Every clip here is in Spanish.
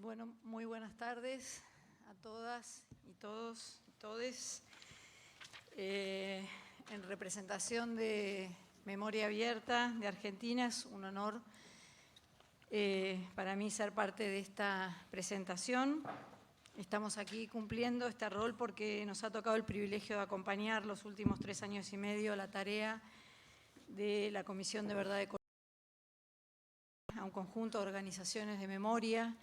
Bueno, muy buenas tardes a todas y todos y todes. En representación de Memoria Abierta de Argentina, es un honor para mí ser parte de esta presentación. Estamos aquí cumpliendo este rol porque nos ha tocado el privilegio de acompañar los últimos 3 años y medio la tarea de la Comisión de Verdad de Colombia, a un conjunto de organizaciones de memoria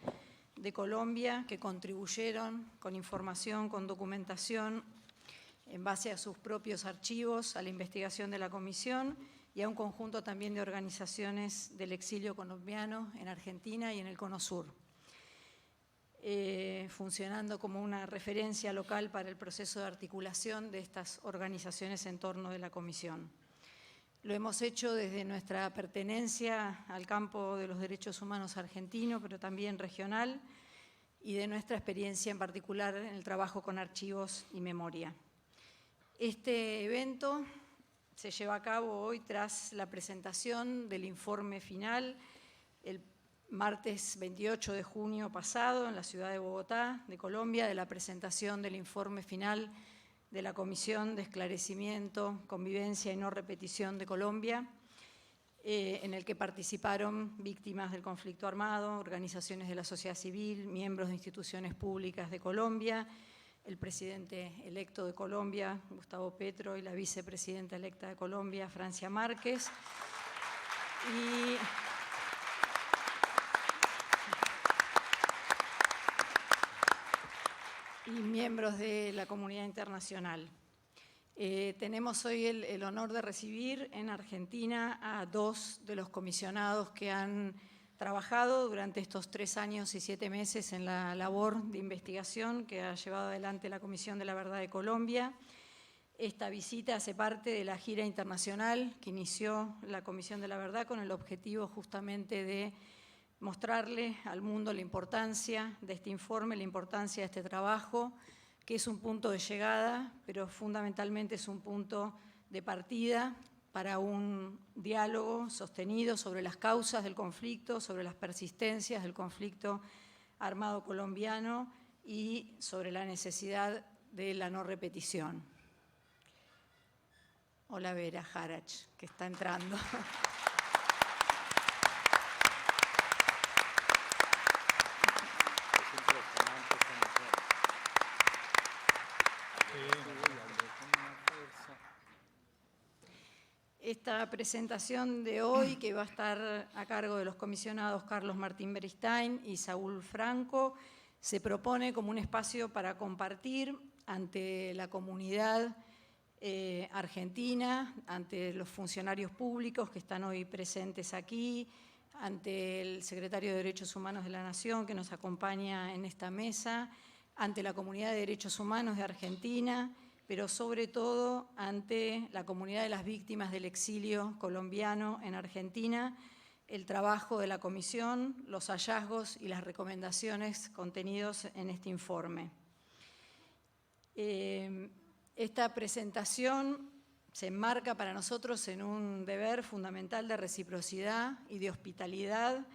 de Colombia que contribuyeron con información, con documentación, en base a sus propios archivos, a la investigación de la Comisión y a un conjunto también de organizaciones del exilio colombiano en Argentina y en el Cono Sur, funcionando como una referencia local para el proceso de articulación de estas organizaciones en torno de la Comisión. Lo hemos hecho desde nuestra pertenencia al campo de los derechos humanos argentino, pero también regional, y de nuestra experiencia en particular en el trabajo con archivos y memoria. Este evento se lleva a cabo hoy tras la presentación del informe final, el martes 28 de junio pasado, en la ciudad de Bogotá, de Colombia, de la presentación del informe final de la Comisión de Esclarecimiento, Convivencia y No Repetición de Colombia, en el que participaron víctimas del conflicto armado, organizaciones de la sociedad civil, miembros de instituciones públicas de Colombia, el presidente electo de Colombia, Gustavo Petro, y la vicepresidenta electa de Colombia, Francia Márquez, y miembros de la comunidad internacional. Tenemos hoy el honor de recibir en Argentina a 2 de los comisionados que han trabajado durante estos 3 años y 7 meses en la labor de investigación que ha llevado adelante la Comisión de la Verdad de Colombia. Esta visita hace parte de la gira internacional que inició la Comisión de la Verdad con el objetivo justamente de mostrarle al mundo la importancia de este informe, la importancia de este trabajo, que es un punto de llegada, pero fundamentalmente es un punto de partida para un diálogo sostenido sobre las causas del conflicto, sobre las persistencias del conflicto armado colombiano y sobre la necesidad de la no repetición. Hola Vera Jarach, que está entrando. Esta presentación de hoy, que va a estar a cargo de los comisionados Carlos Martín Beristain y Saúl Franco, se propone como un espacio para compartir ante la comunidad argentina, ante los funcionarios públicos que están hoy presentes aquí, ante el secretario de Derechos Humanos de la Nación que nos acompaña en esta mesa, ante la comunidad de derechos humanos de Argentina, pero sobre todo ante la comunidad de las víctimas del exilio colombiano en Argentina, el trabajo de la Comisión, los hallazgos y las recomendaciones contenidos en este informe. Esta presentación se enmarca para nosotros en un deber fundamental de reciprocidad y de hospitalidad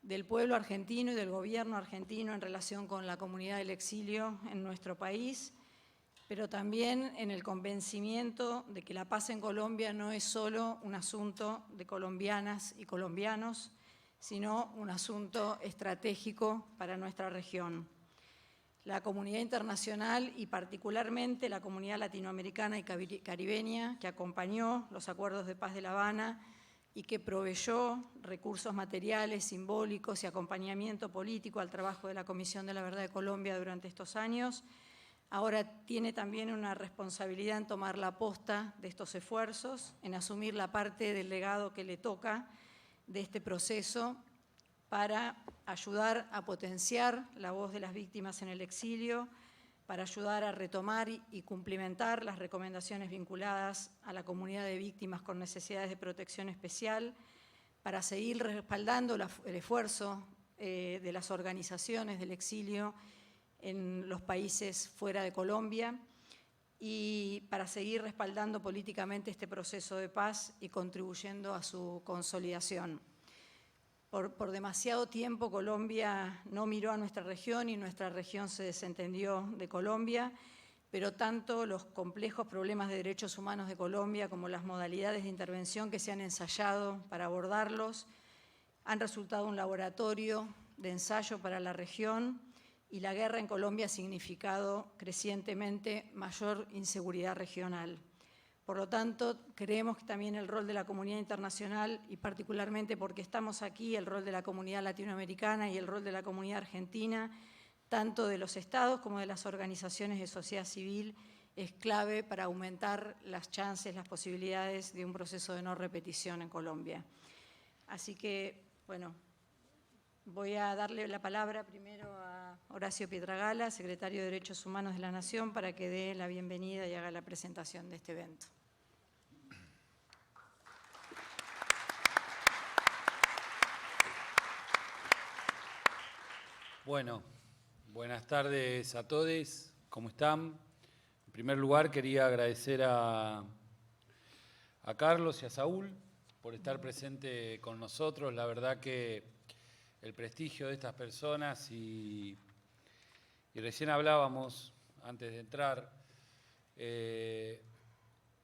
del pueblo argentino y del gobierno argentino en relación con la comunidad del exilio en nuestro país, pero también en el convencimiento de que la paz en Colombia no es solo un asunto de colombianas y colombianos, sino un asunto estratégico para nuestra región. La comunidad internacional y particularmente la comunidad latinoamericana y caribeña que acompañó los acuerdos de paz de La Habana y que proveyó recursos materiales, simbólicos y acompañamiento político al trabajo de la Comisión de la Verdad de Colombia durante estos años, ahora tiene también una responsabilidad en tomar la posta de estos esfuerzos, en asumir la parte del legado que le toca de este proceso para ayudar a potenciar la voz de las víctimas en el exilio, para ayudar a retomar y cumplimentar las recomendaciones vinculadas a la comunidad de víctimas con necesidades de protección especial, para seguir respaldando el esfuerzo de las organizaciones del exilio en los países fuera de Colombia y para seguir respaldando políticamente este proceso de paz y contribuyendo a su consolidación. Por demasiado tiempo Colombia no miró a nuestra región y nuestra región se desentendió de Colombia, pero tanto los complejos problemas de derechos humanos de Colombia como las modalidades de intervención que se han ensayado para abordarlos han resultado un laboratorio de ensayo para la región, y la guerra en Colombia ha significado crecientemente mayor inseguridad regional. Por lo tanto, creemos que también el rol de la comunidad internacional, y particularmente porque estamos aquí, el rol de la comunidad latinoamericana y el rol de la comunidad argentina, tanto de los estados como de las organizaciones de sociedad civil, es clave para aumentar las chances, las posibilidades de un proceso de no repetición en Colombia. Así que, bueno, voy a darle la palabra primero a Horacio Pietragala, secretario de Derechos Humanos de la Nación, para que dé la bienvenida y haga la presentación de este evento. Bueno, buenas tardes a todos, ¿cómo están? En primer lugar quería agradecer a Carlos y a Saúl por estar presente con nosotros. La verdad que el prestigio de estas personas y recién hablábamos, antes de entrar,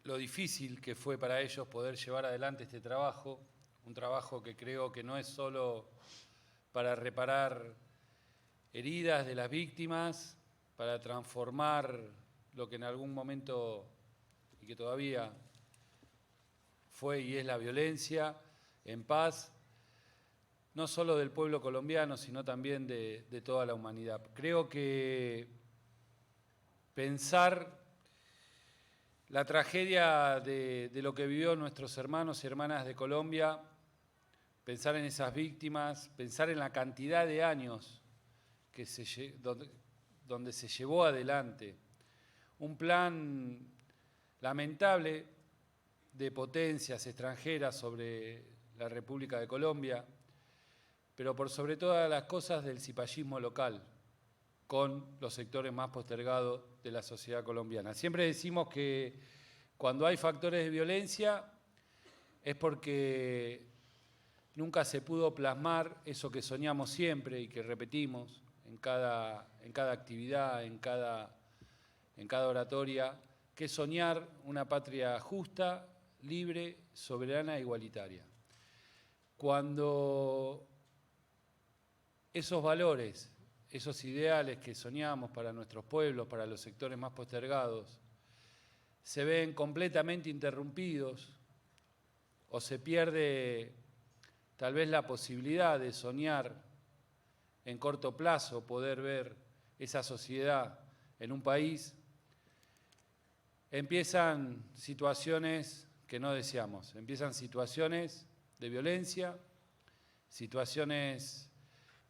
lo difícil que fue para ellos poder llevar adelante este trabajo, un trabajo que creo que no es solo para reparar heridas de las víctimas, para transformar lo que en algún momento y que todavía fue y es la violencia en paz, no solo del pueblo colombiano, sino también de toda la humanidad. Creo que pensar la tragedia de lo que vivió nuestros hermanos y hermanas de Colombia, pensar en esas víctimas, pensar en la cantidad de años donde se llevó adelante un plan lamentable de potencias extranjeras sobre la República de Colombia, pero por sobre todas las cosas del cipallismo local, con los sectores más postergados de la sociedad colombiana. Siempre decimos que cuando hay factores de violencia es porque nunca se pudo plasmar eso que soñamos siempre y que repetimos en cada actividad, en cada oratoria, que es soñar una patria justa, libre, soberana e igualitaria. Cuando esos valores, esos ideales que soñamos para nuestros pueblos, para los sectores más postergados, se ven completamente interrumpidos o se pierde tal vez la posibilidad de soñar en corto plazo, poder ver esa sociedad en un país, empiezan situaciones que no deseamos, empiezan situaciones de violencia, situaciones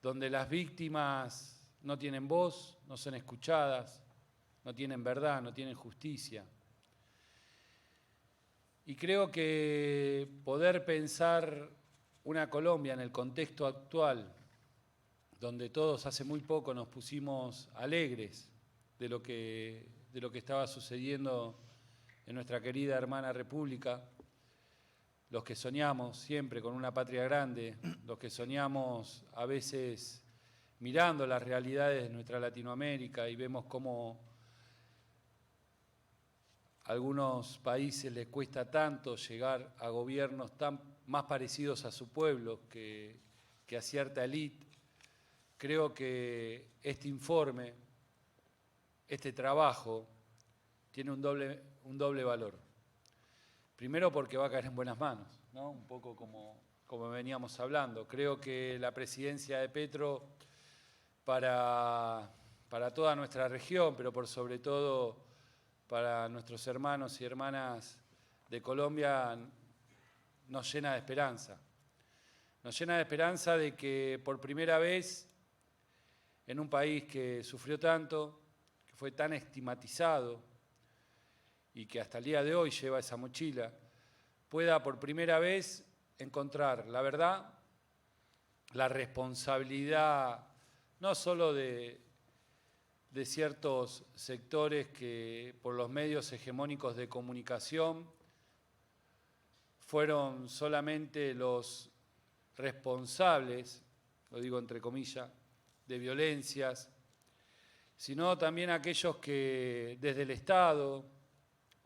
donde las víctimas no tienen voz, no son escuchadas, no tienen verdad, no tienen justicia. Y creo que poder pensar una Colombia en el contexto actual, donde todos hace muy poco nos pusimos alegres de lo que estaba sucediendo en nuestra querida hermana República, los que soñamos siempre con una patria grande, los que soñamos a veces mirando las realidades de nuestra Latinoamérica y vemos cómo a algunos países les cuesta tanto llegar a gobiernos tan más parecidos a su pueblo que a cierta élite. Creo que este informe, este trabajo, tiene un doble valor. Primero porque va a caer en buenas manos, ¿no? Un poco como veníamos hablando. Creo que la presidencia de Petro para toda nuestra región, pero por sobre todo para nuestros hermanos y hermanas de Colombia, nos llena de esperanza. Nos llena de esperanza de que por primera vez en un país que sufrió tanto, que fue tan estigmatizado y que hasta el día de hoy lleva esa mochila, pueda por primera vez encontrar la verdad, la responsabilidad no solo de ciertos sectores que por los medios hegemónicos de comunicación fueron solamente los responsables, lo digo entre comillas, de violencias, sino también aquellos que desde el Estado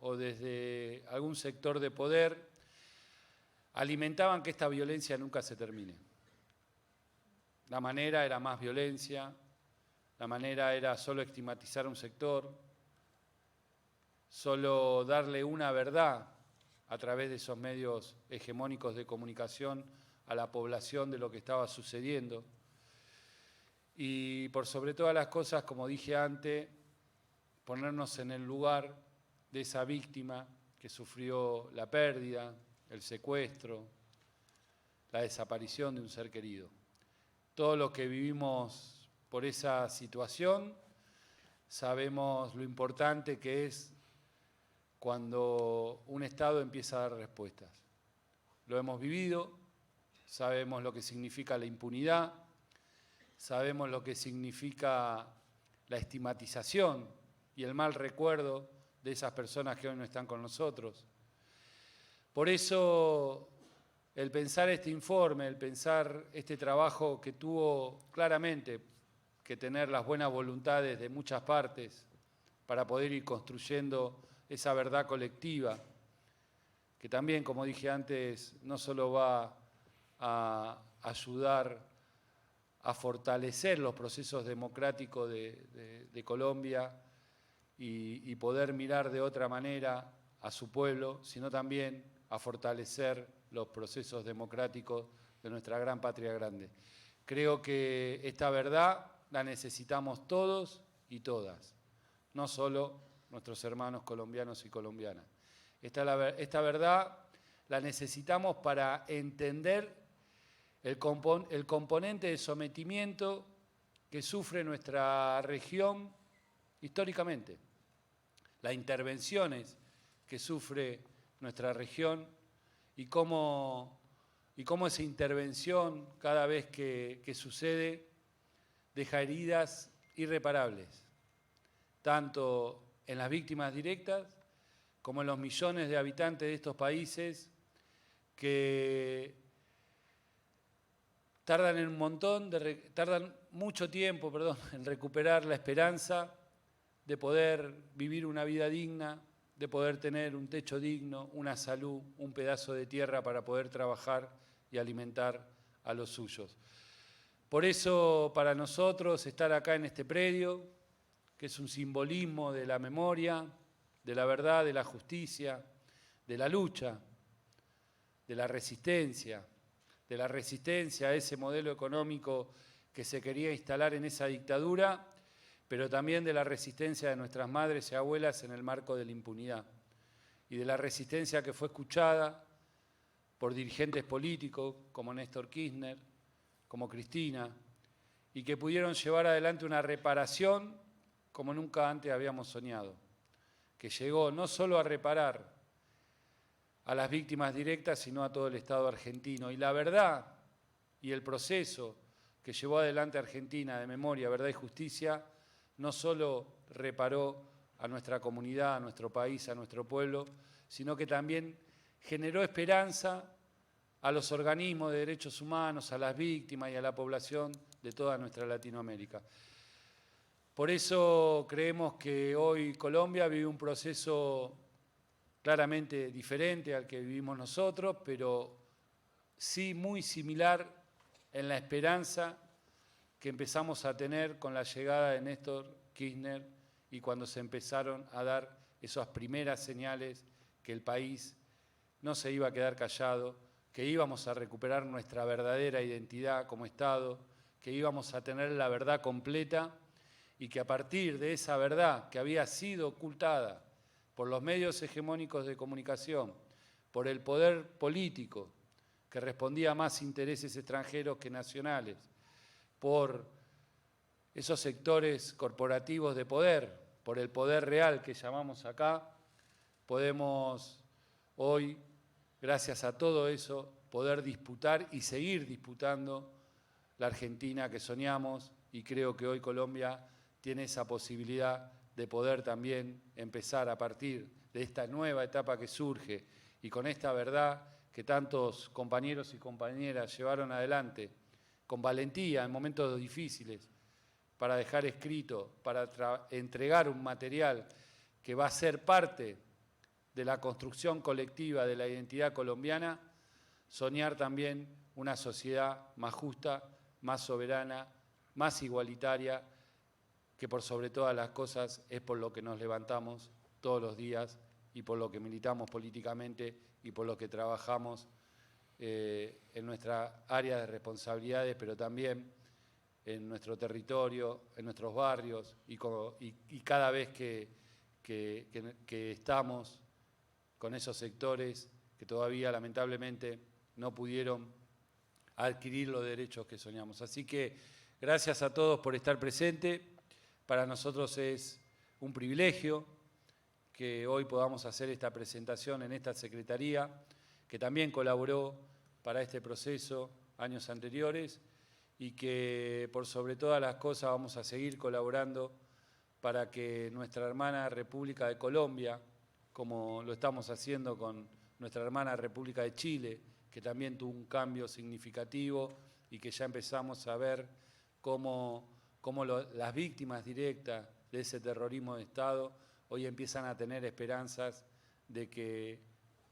o desde algún sector de poder alimentaban que esta violencia nunca se termine. La manera era más violencia, la manera era solo estigmatizar un sector, solo darle una verdad a través de esos medios hegemónicos de comunicación a la población de lo que estaba sucediendo. Y por sobre todas las cosas, como dije antes, ponernos en el lugar de esa víctima que sufrió la pérdida, el secuestro, la desaparición de un ser querido. Todos los que vivimos por esa situación sabemos lo importante que es cuando un Estado empieza a dar respuestas. Lo hemos vivido, sabemos lo que significa la impunidad, sabemos lo que significa la estigmatización y el mal recuerdo de esas personas que hoy no están con nosotros. Por eso, el pensar este informe, el pensar este trabajo que tuvo claramente que tener las buenas voluntades de muchas partes para poder ir construyendo esa verdad colectiva, que también, como dije antes, no solo va a ayudar a fortalecer los procesos democráticos de Colombia y poder mirar de otra manera a su pueblo, sino también a fortalecer los procesos democráticos de nuestra gran patria grande. Creo que esta verdad la necesitamos todos y todas, no solo nuestros hermanos colombianos y colombianas. Esta verdad la necesitamos para entender el componente de sometimiento que sufre nuestra región históricamente, las intervenciones que sufre nuestra región y cómo esa intervención cada vez que sucede deja heridas irreparables, tanto en las víctimas directas como en los millones de habitantes de estos países que tardan mucho tiempo en recuperar la esperanza de poder vivir una vida digna, de poder tener un techo digno, una salud, un pedazo de tierra para poder trabajar y alimentar a los suyos. Por eso, para nosotros, estar acá en este predio, que es un simbolismo de la memoria, de la verdad, de la justicia, de la lucha, de la resistencia a ese modelo económico que se quería instalar en esa dictadura, pero también de la resistencia de nuestras madres y abuelas en el marco de la impunidad, y de la resistencia que fue escuchada por dirigentes políticos como Néstor Kirchner, como Cristina, y que pudieron llevar adelante una reparación como nunca antes habíamos soñado, que llegó no solo a reparar a las víctimas directas, sino a todo el Estado argentino. Y la verdad y el proceso que llevó adelante Argentina de memoria, verdad y justicia, no solo reparó a nuestra comunidad, a nuestro país, a nuestro pueblo, sino que también generó esperanza a los organismos de derechos humanos, a las víctimas y a la población de toda nuestra Latinoamérica. Por eso creemos que hoy Colombia vive un proceso claramente diferente al que vivimos nosotros, pero sí muy similar en la esperanza que empezamos a tener con la llegada de Néstor Kirchner y cuando se empezaron a dar esas primeras señales que el país no se iba a quedar callado, que íbamos a recuperar nuestra verdadera identidad como Estado, que íbamos a tener la verdad completa y que a partir de esa verdad que había sido ocultada por los medios hegemónicos de comunicación, por el poder político que respondía a más intereses extranjeros que nacionales, por esos sectores corporativos de poder, por el poder real que llamamos acá, podemos hoy, gracias a todo eso, poder disputar y seguir disputando la Argentina que soñamos, y creo que hoy Colombia tiene esa posibilidad de poder también empezar a partir de esta nueva etapa que surge y con esta verdad que tantos compañeros y compañeras llevaron adelante con valentía en momentos difíciles para dejar escrito, para entregar un material que va a ser parte de la construcción colectiva de la identidad colombiana, soñar también una sociedad más justa, más soberana, más igualitaria, que por sobre todas las cosas es por lo que nos levantamos todos los días y por lo que militamos políticamente y por lo que trabajamos en nuestra área de responsabilidades, pero también en nuestro territorio, en nuestros barrios y cada vez que estamos con esos sectores que todavía lamentablemente no pudieron adquirir los derechos que soñamos. Así que gracias a todos por estar presentes. Para nosotros es un privilegio que hoy podamos hacer esta presentación en esta Secretaría, que también colaboró para este proceso años anteriores y que por sobre todas las cosas vamos a seguir colaborando para que nuestra hermana República de Colombia, como lo estamos haciendo con nuestra hermana República de Chile, que también tuvo un cambio significativo y que ya empezamos a ver cómo las víctimas directas de ese terrorismo de Estado hoy empiezan a tener esperanzas de que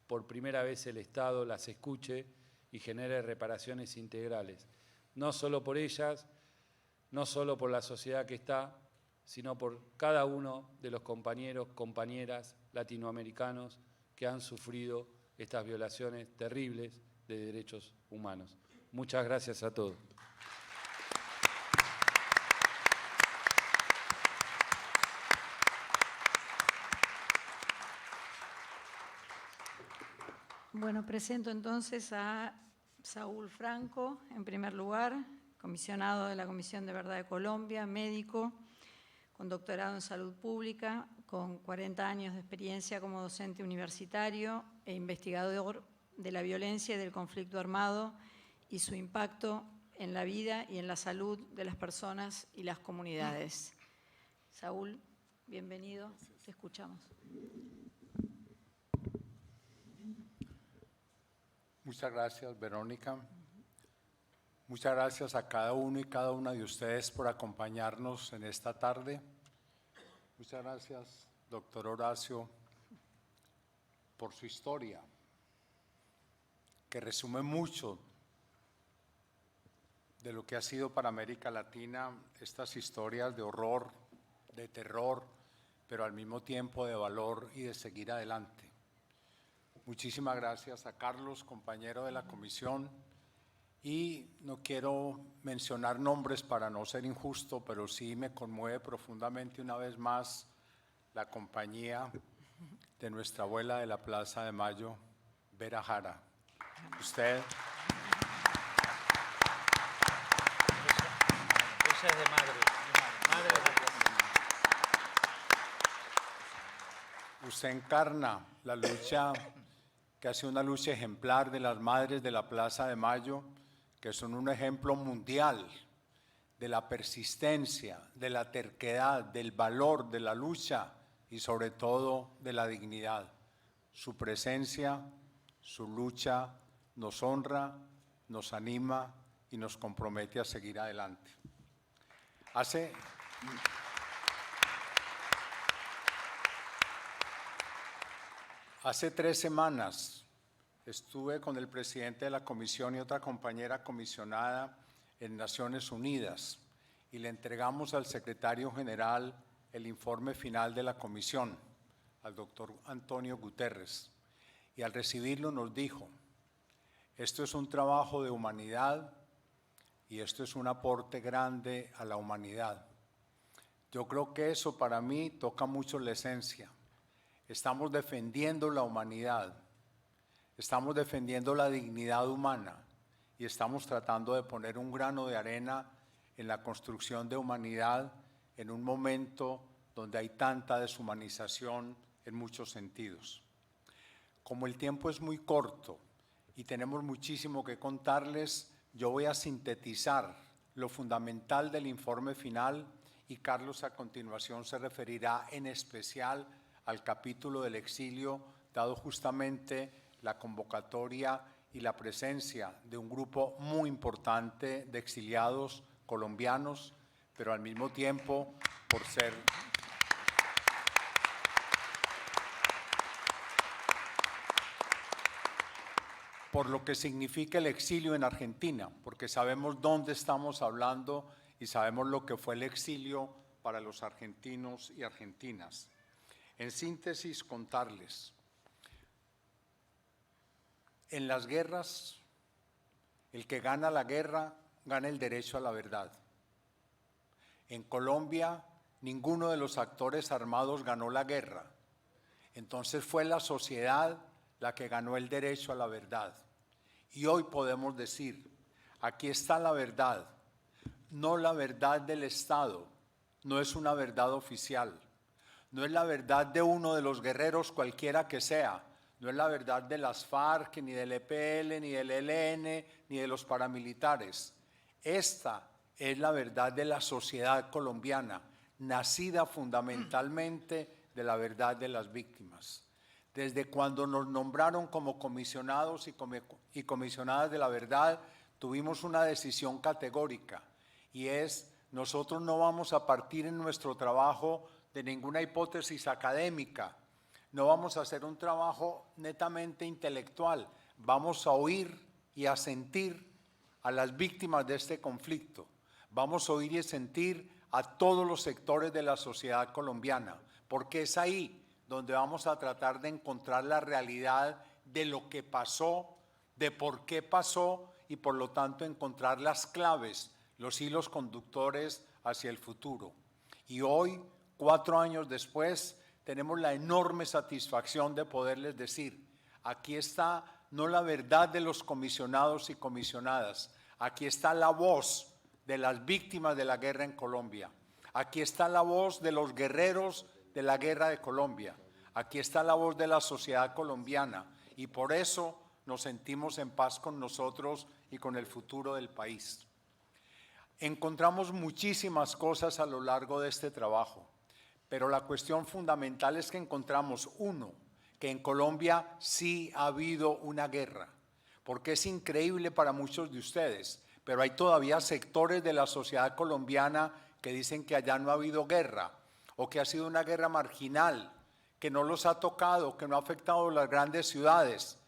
por primera vez el Estado las escuche y genere reparaciones integrales. No solo por ellas, no solo por la sociedad que está, sino por cada uno de los compañeros, compañeras latinoamericanos que han sufrido estas violaciones terribles de derechos humanos. Muchas gracias a todos. Bueno, presento entonces a Saúl Franco, en primer lugar, comisionado de la Comisión de Verdad de Colombia, médico, con doctorado en salud pública, con 40 años de experiencia como docente universitario e investigador de la violencia y del conflicto armado y su impacto en la vida y en la salud de las personas y las comunidades. Saúl, bienvenido, te escuchamos. Muchas gracias, Verónica. Muchas gracias a cada uno y cada una de ustedes por acompañarnos en esta tarde. Muchas gracias, doctor Horacio, por su historia, que resume mucho de lo que ha sido para América Latina estas historias de horror, de terror, pero al mismo tiempo de valor y de seguir adelante. Muchísimas gracias a Carlos, compañero de la comisión, y no quiero mencionar nombres para no ser injusto, pero sí me conmueve profundamente una vez más la compañía de nuestra abuela de la Plaza de Mayo, Vera Jara. Usted... Ella es de madre. Usted encarna la lucha, que ha sido una lucha ejemplar de las madres de la Plaza de Mayo, que son un ejemplo mundial de la persistencia, de la terquedad, del valor de la lucha y sobre todo de la dignidad. Su presencia, su lucha nos honra, nos anima y nos compromete a seguir adelante. Hace 3 semanas estuve con el presidente de la comisión y otra compañera comisionada en Naciones Unidas y le entregamos al secretario general el informe final de la comisión, al doctor Antonio Guterres, y al recibirlo nos dijo: esto es un trabajo de humanidad y esto es un aporte grande a la humanidad. Yo creo que eso para mí toca mucho la esencia. Estamos defendiendo la humanidad, estamos defendiendo la dignidad humana y estamos tratando de poner un grano de arena en la construcción de humanidad en un momento donde hay tanta deshumanización en muchos sentidos. Como el tiempo es muy corto y tenemos muchísimo que contarles, yo voy a sintetizar lo fundamental del informe final y Carlos a continuación se referirá en especial al capítulo del exilio, dado justamente la convocatoria y la presencia de un grupo muy importante de exiliados colombianos, pero al mismo tiempo por lo que significa el exilio en Argentina, porque sabemos dónde estamos hablando y sabemos lo que fue el exilio para los argentinos y argentinas. En síntesis, contarles, en las guerras, el que gana la guerra gana el derecho a la verdad. En Colombia, ninguno de los actores armados ganó la guerra. Entonces fue la sociedad la que ganó el derecho a la verdad. Y hoy podemos decir, aquí está la verdad, no la verdad del Estado, no es una verdad oficial, no es la verdad de uno de los guerreros cualquiera que sea, no es la verdad de las FARC, ni del EPL, ni del ELN, ni de los paramilitares. Esta es la verdad de la sociedad colombiana, nacida fundamentalmente de la verdad de las víctimas. Desde cuando nos nombraron como comisionados y comisionadas de la verdad, tuvimos una decisión categórica, y es: nosotros no vamos a partir en nuestro trabajo de ninguna hipótesis académica, no vamos a hacer un trabajo netamente intelectual, vamos a oír y a sentir a las víctimas de este conflicto, vamos a oír y sentir a todos los sectores de la sociedad colombiana, porque es ahí donde vamos a tratar de encontrar la realidad de lo que pasó, de por qué pasó, y por lo tanto encontrar las claves, los hilos conductores hacia el futuro. Y hoy, 4 años después, tenemos la enorme satisfacción de poderles decir: aquí está no la verdad de los comisionados y comisionadas, aquí está la voz de las víctimas de la guerra en Colombia, aquí está la voz de los guerreros de la guerra de Colombia, aquí está la voz de la sociedad colombiana, y por eso nos sentimos en paz con nosotros y con el futuro del país. Encontramos muchísimas cosas a lo largo de este trabajo, pero la cuestión fundamental es que encontramos, uno, que en Colombia sí ha habido una guerra, porque es increíble para muchos de ustedes, pero hay todavía sectores de la sociedad colombiana que dicen que allá no ha habido guerra, o que ha sido una guerra marginal, que no los ha tocado, que no ha afectado las grandes ciudades.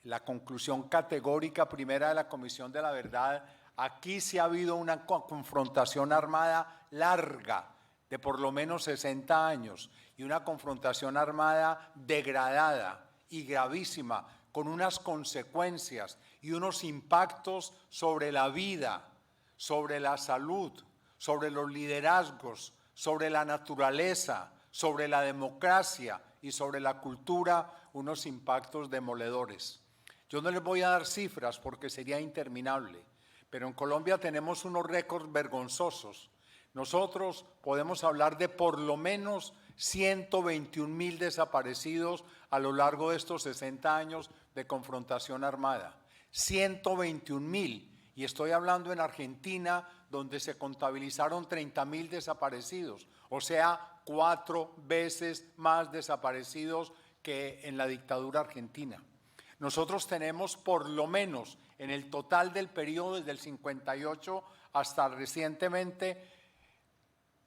La conclusión categórica primera de la Comisión de la Verdad: aquí sí ha habido una confrontación armada larga, de por lo menos 60 años, y una confrontación armada degradada y gravísima, con unas consecuencias y unos impactos sobre la vida, sobre la salud, sobre los liderazgos, sobre la naturaleza, sobre la democracia y sobre la cultura, unos impactos demoledores. Yo no les voy a dar cifras porque sería interminable, pero en Colombia tenemos unos récords vergonzosos. Nosotros podemos hablar de por lo menos 121.000 desaparecidos a lo largo de estos 60 años de confrontación armada. 121.000. Y estoy hablando en Argentina, donde se contabilizaron 30.000 desaparecidos, o sea, 4 veces más desaparecidos que en la dictadura argentina. Nosotros tenemos por lo menos en el total del periodo desde el 58 hasta recientemente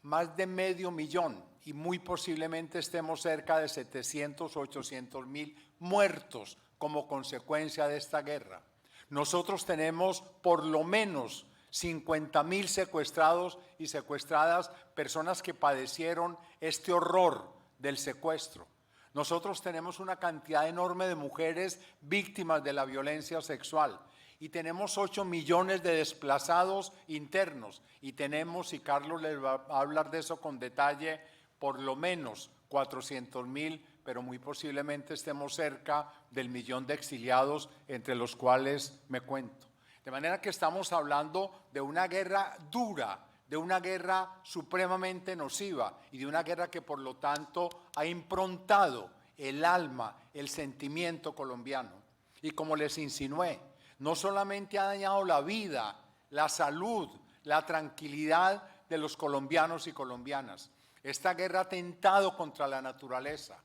más de 500.000, y muy posiblemente estemos cerca de 700 o 800.000 muertos como consecuencia de esta guerra. Nosotros tenemos por lo menos 50.000 secuestrados y secuestradas, personas que padecieron este horror del secuestro. Nosotros tenemos una cantidad enorme de mujeres víctimas de la violencia sexual, y tenemos 8 millones de desplazados internos, y tenemos, y Carlos les va a hablar de eso con detalle, por lo menos 400.000, pero muy posiblemente estemos cerca del 1.000.000 de exiliados, entre los cuales me cuento. De manera que estamos hablando de una guerra dura, de una guerra supremamente nociva, y de una guerra que por lo tanto ha improntado el alma, el sentimiento colombiano. Y como les insinué, no solamente ha dañado la vida, la salud, la tranquilidad de los colombianos y colombianas. Esta guerra ha atentado contra la naturaleza.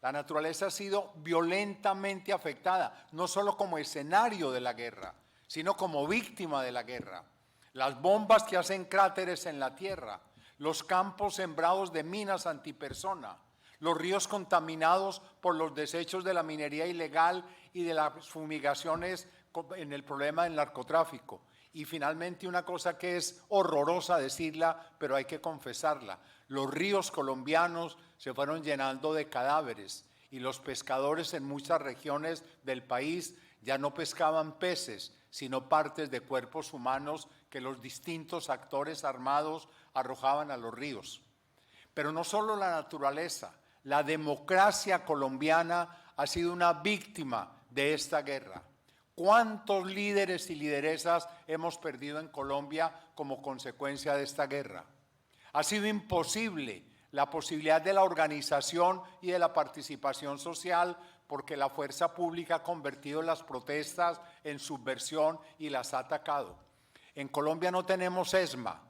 La naturaleza ha sido violentamente afectada, no solo como escenario de la guerra, sino como víctima de la guerra. Las bombas que hacen cráteres en la tierra, los campos sembrados de minas antipersona, los ríos contaminados por los desechos de la minería ilegal y de las fumigaciones en el problema del narcotráfico. Y finalmente una cosa que es horrorosa decirla, pero hay que confesarla. Los ríos colombianos se fueron llenando de cadáveres y los pescadores en muchas regiones del país ya no pescaban peces, sino partes de cuerpos humanos que los distintos actores armados arrojaban a los ríos. Pero no solo la naturaleza, la democracia colombiana ha sido una víctima de esta guerra. ¿Cuántos líderes y lideresas hemos perdido en Colombia como consecuencia de esta guerra? Ha sido imposible la posibilidad de la organización y de la participación social porque la fuerza pública ha convertido las protestas en subversión y las ha atacado. En Colombia no tenemos ESMA,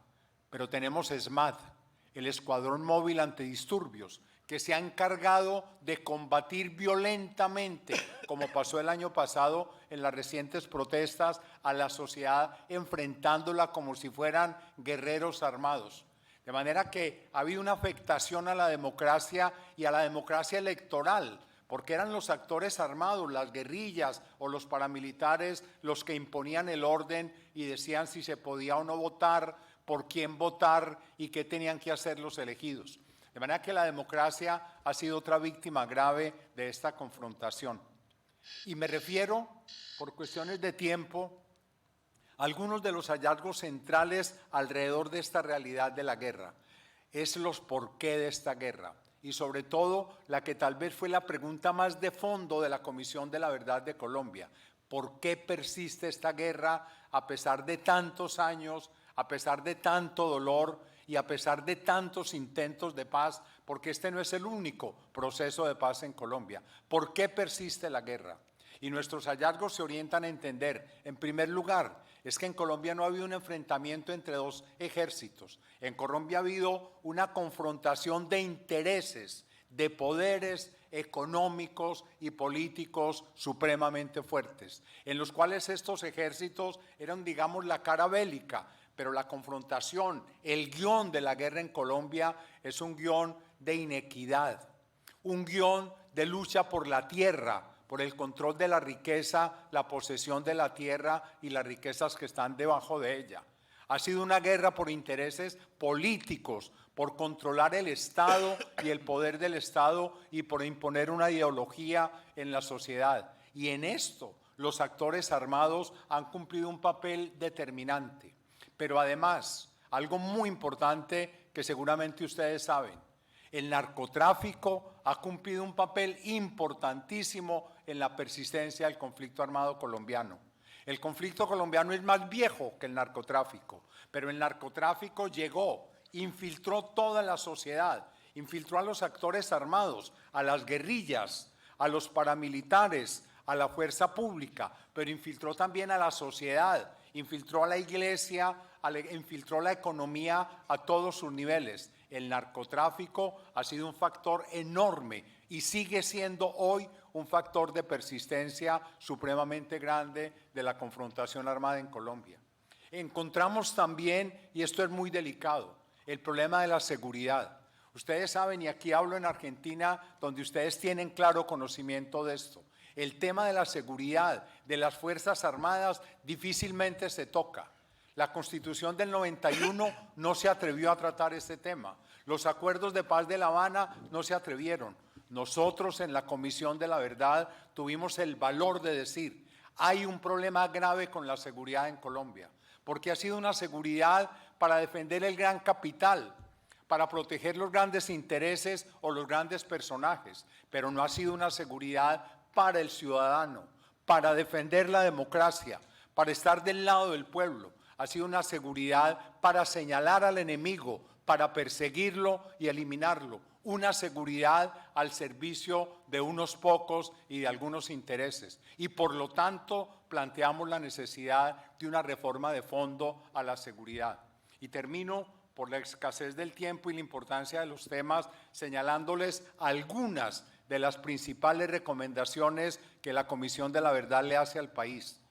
pero tenemos ESMAD, el Escuadrón Móvil Antidisturbios, que se ha encargado de combatir violentamente, como pasó el año pasado en las recientes protestas, a la sociedad enfrentándola como si fueran guerreros armados. De manera que ha habido una afectación a la democracia y a la democracia electoral, porque eran los actores armados, las guerrillas o los paramilitares los que imponían el orden y decían si se podía o no votar, por quién votar y qué tenían que hacer los elegidos. De manera que la democracia ha sido otra víctima grave de esta confrontación. Y me refiero, por cuestiones de tiempo, a algunos de los hallazgos centrales alrededor de esta realidad de la guerra. Es los porqué de esta guerra. Y sobre todo, la que tal vez fue la pregunta más de fondo de la Comisión de la Verdad de Colombia. ¿Por qué persiste esta guerra a pesar de tantos años, a pesar de tanto dolor y a pesar de tantos intentos de paz? Porque este no es el único proceso de paz en Colombia. ¿Por qué persiste la guerra? Y nuestros hallazgos se orientan a entender, en primer lugar, es que en Colombia no ha habido un enfrentamiento entre dos ejércitos. En Colombia ha habido una confrontación de intereses, de poderes económicos y políticos supremamente fuertes, en los cuales estos ejércitos eran, digamos, la cara bélica, pero la confrontación, el guión de la guerra en Colombia es un guión de inequidad, un guión de lucha por la tierra, por el control de la riqueza, la posesión de la tierra y las riquezas que están debajo de ella. Ha sido una guerra por intereses políticos, por controlar el Estado y el poder del Estado y por imponer una ideología en la sociedad. Y en esto los actores armados han cumplido un papel determinante. Pero además, algo muy importante que seguramente ustedes saben, el narcotráfico ha cumplido un papel importantísimo en la persistencia del conflicto armado colombiano. El conflicto colombiano es más viejo que el narcotráfico, pero el narcotráfico llegó, infiltró toda la sociedad, infiltró a los actores armados, a las guerrillas, a los paramilitares, a la fuerza pública, pero infiltró también a la sociedad, infiltró a la iglesia, infiltró la economía a todos sus niveles. El narcotráfico ha sido un factor enorme y sigue siendo hoy un factor de persistencia supremamente grande de la confrontación armada en Colombia. Encontramos también, y esto es muy delicado, el problema de la seguridad. Ustedes saben, y aquí hablo en Argentina, donde ustedes tienen claro conocimiento de esto, el tema de la seguridad de las Fuerzas Armadas difícilmente se toca. La Constitución del 91 no se atrevió a tratar este tema. Los acuerdos de paz de La Habana no se atrevieron. Nosotros en la Comisión de la Verdad tuvimos el valor de decir, hay un problema grave con la seguridad en Colombia, porque ha sido una seguridad para defender el gran capital, para proteger los grandes intereses o los grandes personajes, pero no ha sido una seguridad para el ciudadano, para defender la democracia, para estar del lado del pueblo. Ha sido una seguridad para señalar al enemigo, para perseguirlo y eliminarlo. Una seguridad al servicio de unos pocos y de algunos intereses. Y por lo tanto planteamos la necesidad de una reforma de fondo a la seguridad. Y termino por la escasez del tiempo y la importancia de los temas señalándoles algunas de las principales recomendaciones que la Comisión de la Verdad le hace al país.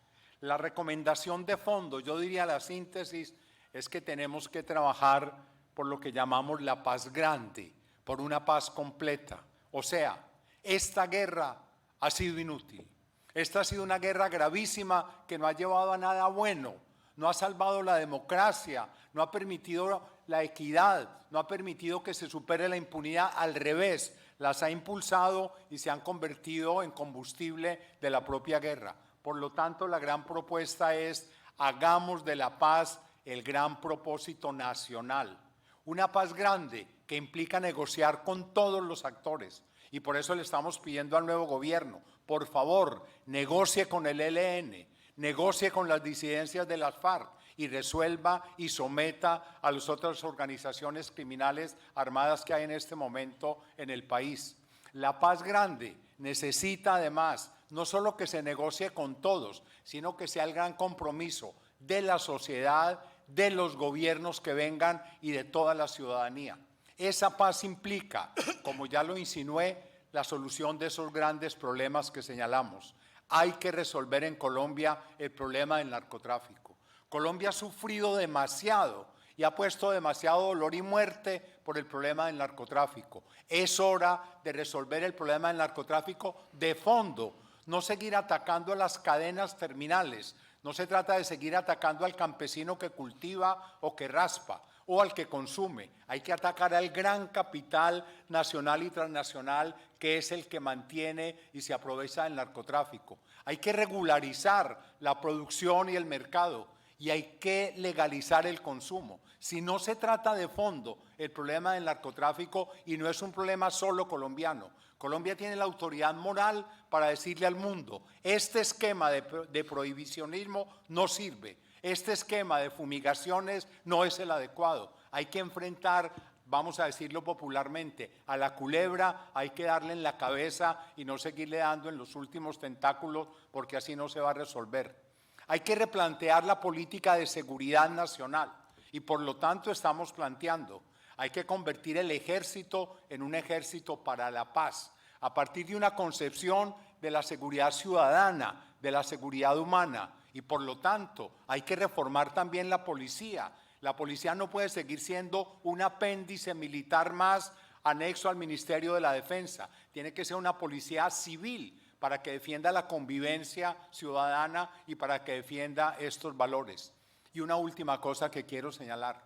La recomendación de fondo, yo diría la síntesis, es que tenemos que trabajar por lo que llamamos la paz grande, por una paz completa. O sea, esta guerra ha sido inútil. Esta ha sido una guerra gravísima que no ha llevado a nada bueno, no ha salvado la democracia, no ha permitido la equidad, no ha permitido que se supere la impunidad, al revés, las ha impulsado y se han convertido en combustible de la propia guerra. Por lo tanto, la gran propuesta es: hagamos de la paz el gran propósito nacional. Una paz grande que implica negociar con todos los actores. Y por eso le estamos pidiendo al nuevo gobierno, por favor, negocie con el ELN, negocie con las disidencias de las FARC y resuelva y someta a las otras organizaciones criminales armadas que hay en este momento en el país. La paz grande necesita además no solo que se negocie con todos, sino que sea el gran compromiso de la sociedad, de los gobiernos que vengan y de toda la ciudadanía. Esa paz implica, como ya lo insinué, la solución de esos grandes problemas que señalamos. Hay que resolver en Colombia el problema del narcotráfico. Colombia ha sufrido demasiado y ha puesto demasiado dolor y muerte por el problema del narcotráfico. Es hora de resolver el problema del narcotráfico de fondo, no seguir atacando a las cadenas terminales. No se trata de seguir atacando al campesino que cultiva o que raspa o al que consume. Hay que atacar al gran capital nacional y transnacional que es el que mantiene y se aprovecha del narcotráfico. Hay que regularizar la producción y el mercado y hay que legalizar el consumo. Si no se trata de fondo el problema del narcotráfico, y no es un problema solo colombiano, Colombia tiene la autoridad moral para decirle al mundo: este esquema de prohibicionismo no sirve, este esquema de fumigaciones no es el adecuado. Hay que enfrentar, vamos a decirlo popularmente, a la culebra, hay que darle en la cabeza y no seguirle dando en los últimos tentáculos, porque así no se va a resolver. Hay que replantear la política de seguridad nacional y por lo tanto estamos planteando: hay que convertir el ejército en un ejército para la paz, a partir de una concepción de la seguridad ciudadana, de la seguridad humana, y por lo tanto hay que reformar también la policía. La policía no puede seguir siendo un apéndice militar más anexo al Ministerio de la Defensa. Tiene que ser una policía civil para que defienda la convivencia ciudadana y para que defienda estos valores. Y una última cosa que quiero señalar.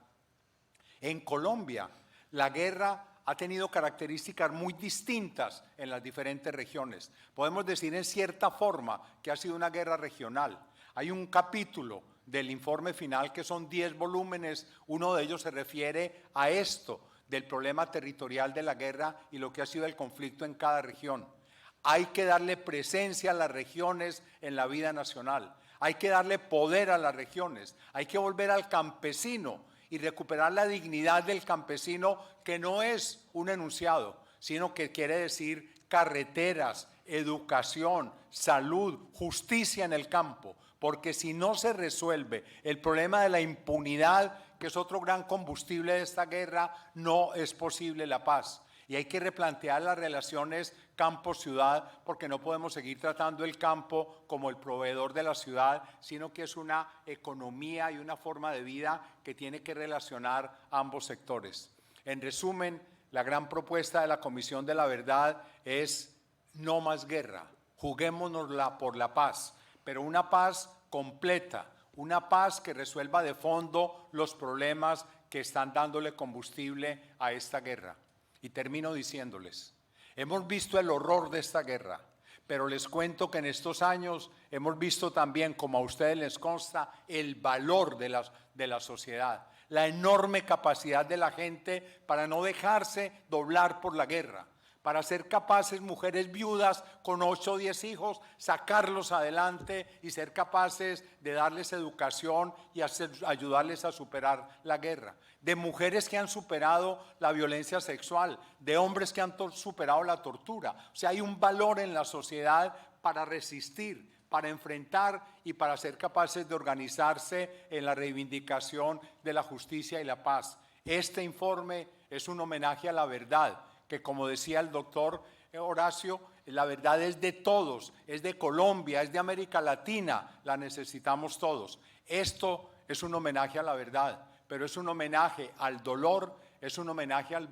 En Colombia, la guerra ha tenido características muy distintas en las diferentes regiones. Podemos decir en cierta forma que ha sido una guerra regional. Hay un capítulo del informe final que son 10 volúmenes, uno de ellos se refiere a esto, del problema territorial de la guerra y lo que ha sido el conflicto en cada región. Hay que darle presencia a las regiones en la vida nacional, hay que darle poder a las regiones, hay que volver al campesino y recuperar la dignidad del campesino, que no es un enunciado, sino que quiere decir carreteras, educación, salud, justicia en el campo, porque si no se resuelve el problema de la impunidad, que es otro gran combustible de esta guerra, no es posible la paz. Y hay que replantear las relaciones campo-ciudad, porque no podemos seguir tratando el campo como el proveedor de la ciudad, sino que es una economía y una forma de vida que tiene que relacionar ambos sectores. En resumen, la gran propuesta de la Comisión de la Verdad es: no más guerra, juguémonosla por la paz, pero una paz completa, una paz que resuelva de fondo los problemas que están dándole combustible a esta guerra. Y termino diciéndoles: hemos visto el horror de esta guerra, pero les cuento que en estos años hemos visto también, como a ustedes les consta, el valor de la sociedad, la enorme capacidad de la gente para no dejarse doblar por la guerra, para ser capaces, mujeres viudas con 8 o 10 hijos, sacarlos adelante y ser capaces de darles educación y ayudarles a superar la guerra. De mujeres que han superado la violencia sexual, de hombres que han superado la tortura. O sea, hay un valor en la sociedad para resistir, para enfrentar y para ser capaces de organizarse en la reivindicación de la justicia y la paz. Este informe es un homenaje a la verdad, que, como decía el doctor, Horacio, la verdad es de todos, es de Colombia, es de América Latina, la necesitamos todos. Esto es un homenaje a la verdad, pero es un homenaje al dolor, es un homenaje al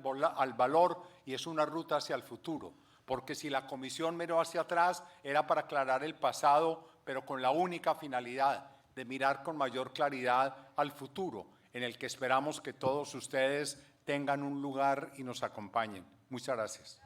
valor y es una ruta hacia el futuro. Porque si la comisión miró hacia atrás era para aclarar el pasado, pero con la única finalidad de mirar con mayor claridad al futuro, en el que esperamos que todos ustedes tengan un lugar y nos acompañen. Muchas gracias.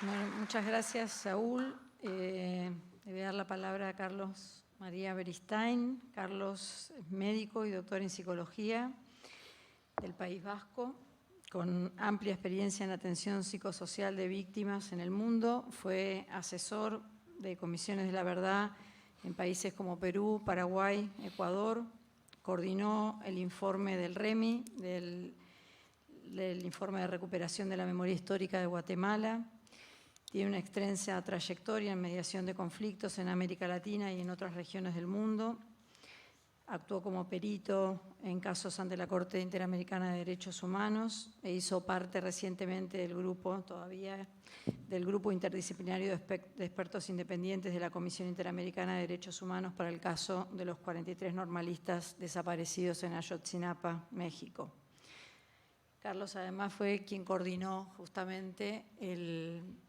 Bueno, muchas gracias, Saúl. Le voy a dar la palabra a Carlos María Beristain. Carlos es médico y doctor en psicología del País Vasco, con amplia experiencia en atención psicosocial de víctimas en el mundo. Fue asesor de comisiones de la verdad en países como Perú, Paraguay, Ecuador. Coordinó el informe del REMI, del informe de recuperación de la memoria histórica de Guatemala. Tiene una extensa trayectoria en mediación de conflictos en América Latina y en otras regiones del mundo. Actuó como perito en casos ante la Corte Interamericana de Derechos Humanos e hizo parte recientemente del grupo interdisciplinario de expertos independientes de la Comisión Interamericana de Derechos Humanos para el caso de los 43 normalistas desaparecidos en Ayotzinapa, México. Carlos además fue quien coordinó justamente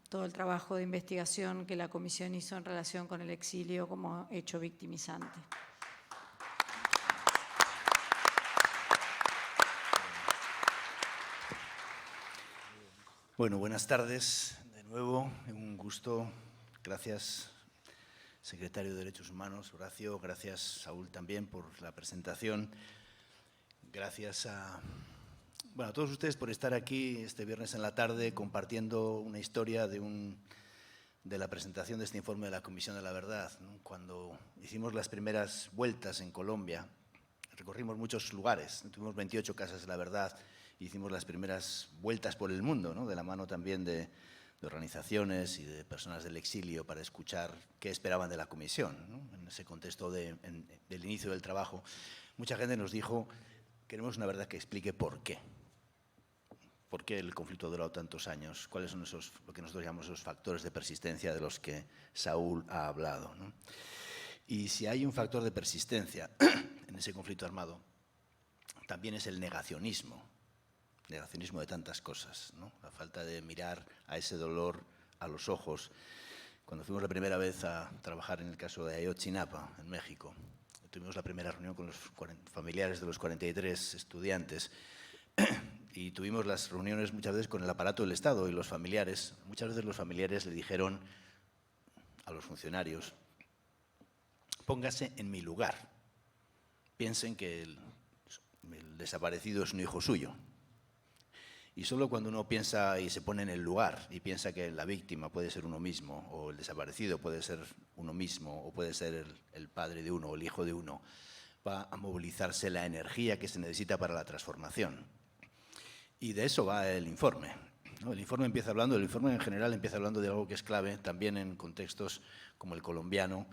todo el trabajo de investigación que la comisión hizo en relación con el exilio como hecho victimizante. Bueno, buenas tardes de nuevo, un gusto. Gracias, secretario de Derechos Humanos, Horacio. Gracias, Saúl, también por la presentación. Gracias a todos ustedes por estar aquí este viernes en la tarde compartiendo una historia de la presentación de este informe de la Comisión de la Verdad, ¿no? Cuando hicimos las primeras vueltas en Colombia, recorrimos muchos lugares, tuvimos 28 casas de la verdad, hicimos las primeras vueltas por el mundo, ¿no? De la mano también de organizaciones y de personas del exilio para escuchar qué esperaban de la Comisión, ¿no? En ese contexto del inicio del trabajo, mucha gente nos dijo: queremos una verdad que explique por qué. ¿Por qué el conflicto ha durado tantos años? ¿Cuáles son lo que nosotros llamamos esos factores de persistencia de los que Saúl ha hablado, ¿no? Y si hay un factor de persistencia en ese conflicto armado, también es el negacionismo de tantas cosas, ¿no? La falta de mirar a ese dolor a los ojos. Cuando fuimos la primera vez a trabajar en el caso de Ayotzinapa, en México, tuvimos la primera reunión con los familiares de los 43 estudiantes y tuvimos las reuniones muchas veces con el aparato del Estado y los familiares. Muchas veces los familiares le dijeron a los funcionarios: póngase en mi lugar, piensen que el desaparecido es un hijo suyo. Y solo cuando uno piensa y se pone en el lugar y piensa que la víctima puede ser uno mismo, o el desaparecido puede ser uno mismo, o puede ser el padre de uno o el hijo de uno, va a movilizarse la energía que se necesita para la transformación. Y de eso va el informe, ¿no? El informe en general empieza hablando de algo que es clave también en contextos como el colombiano.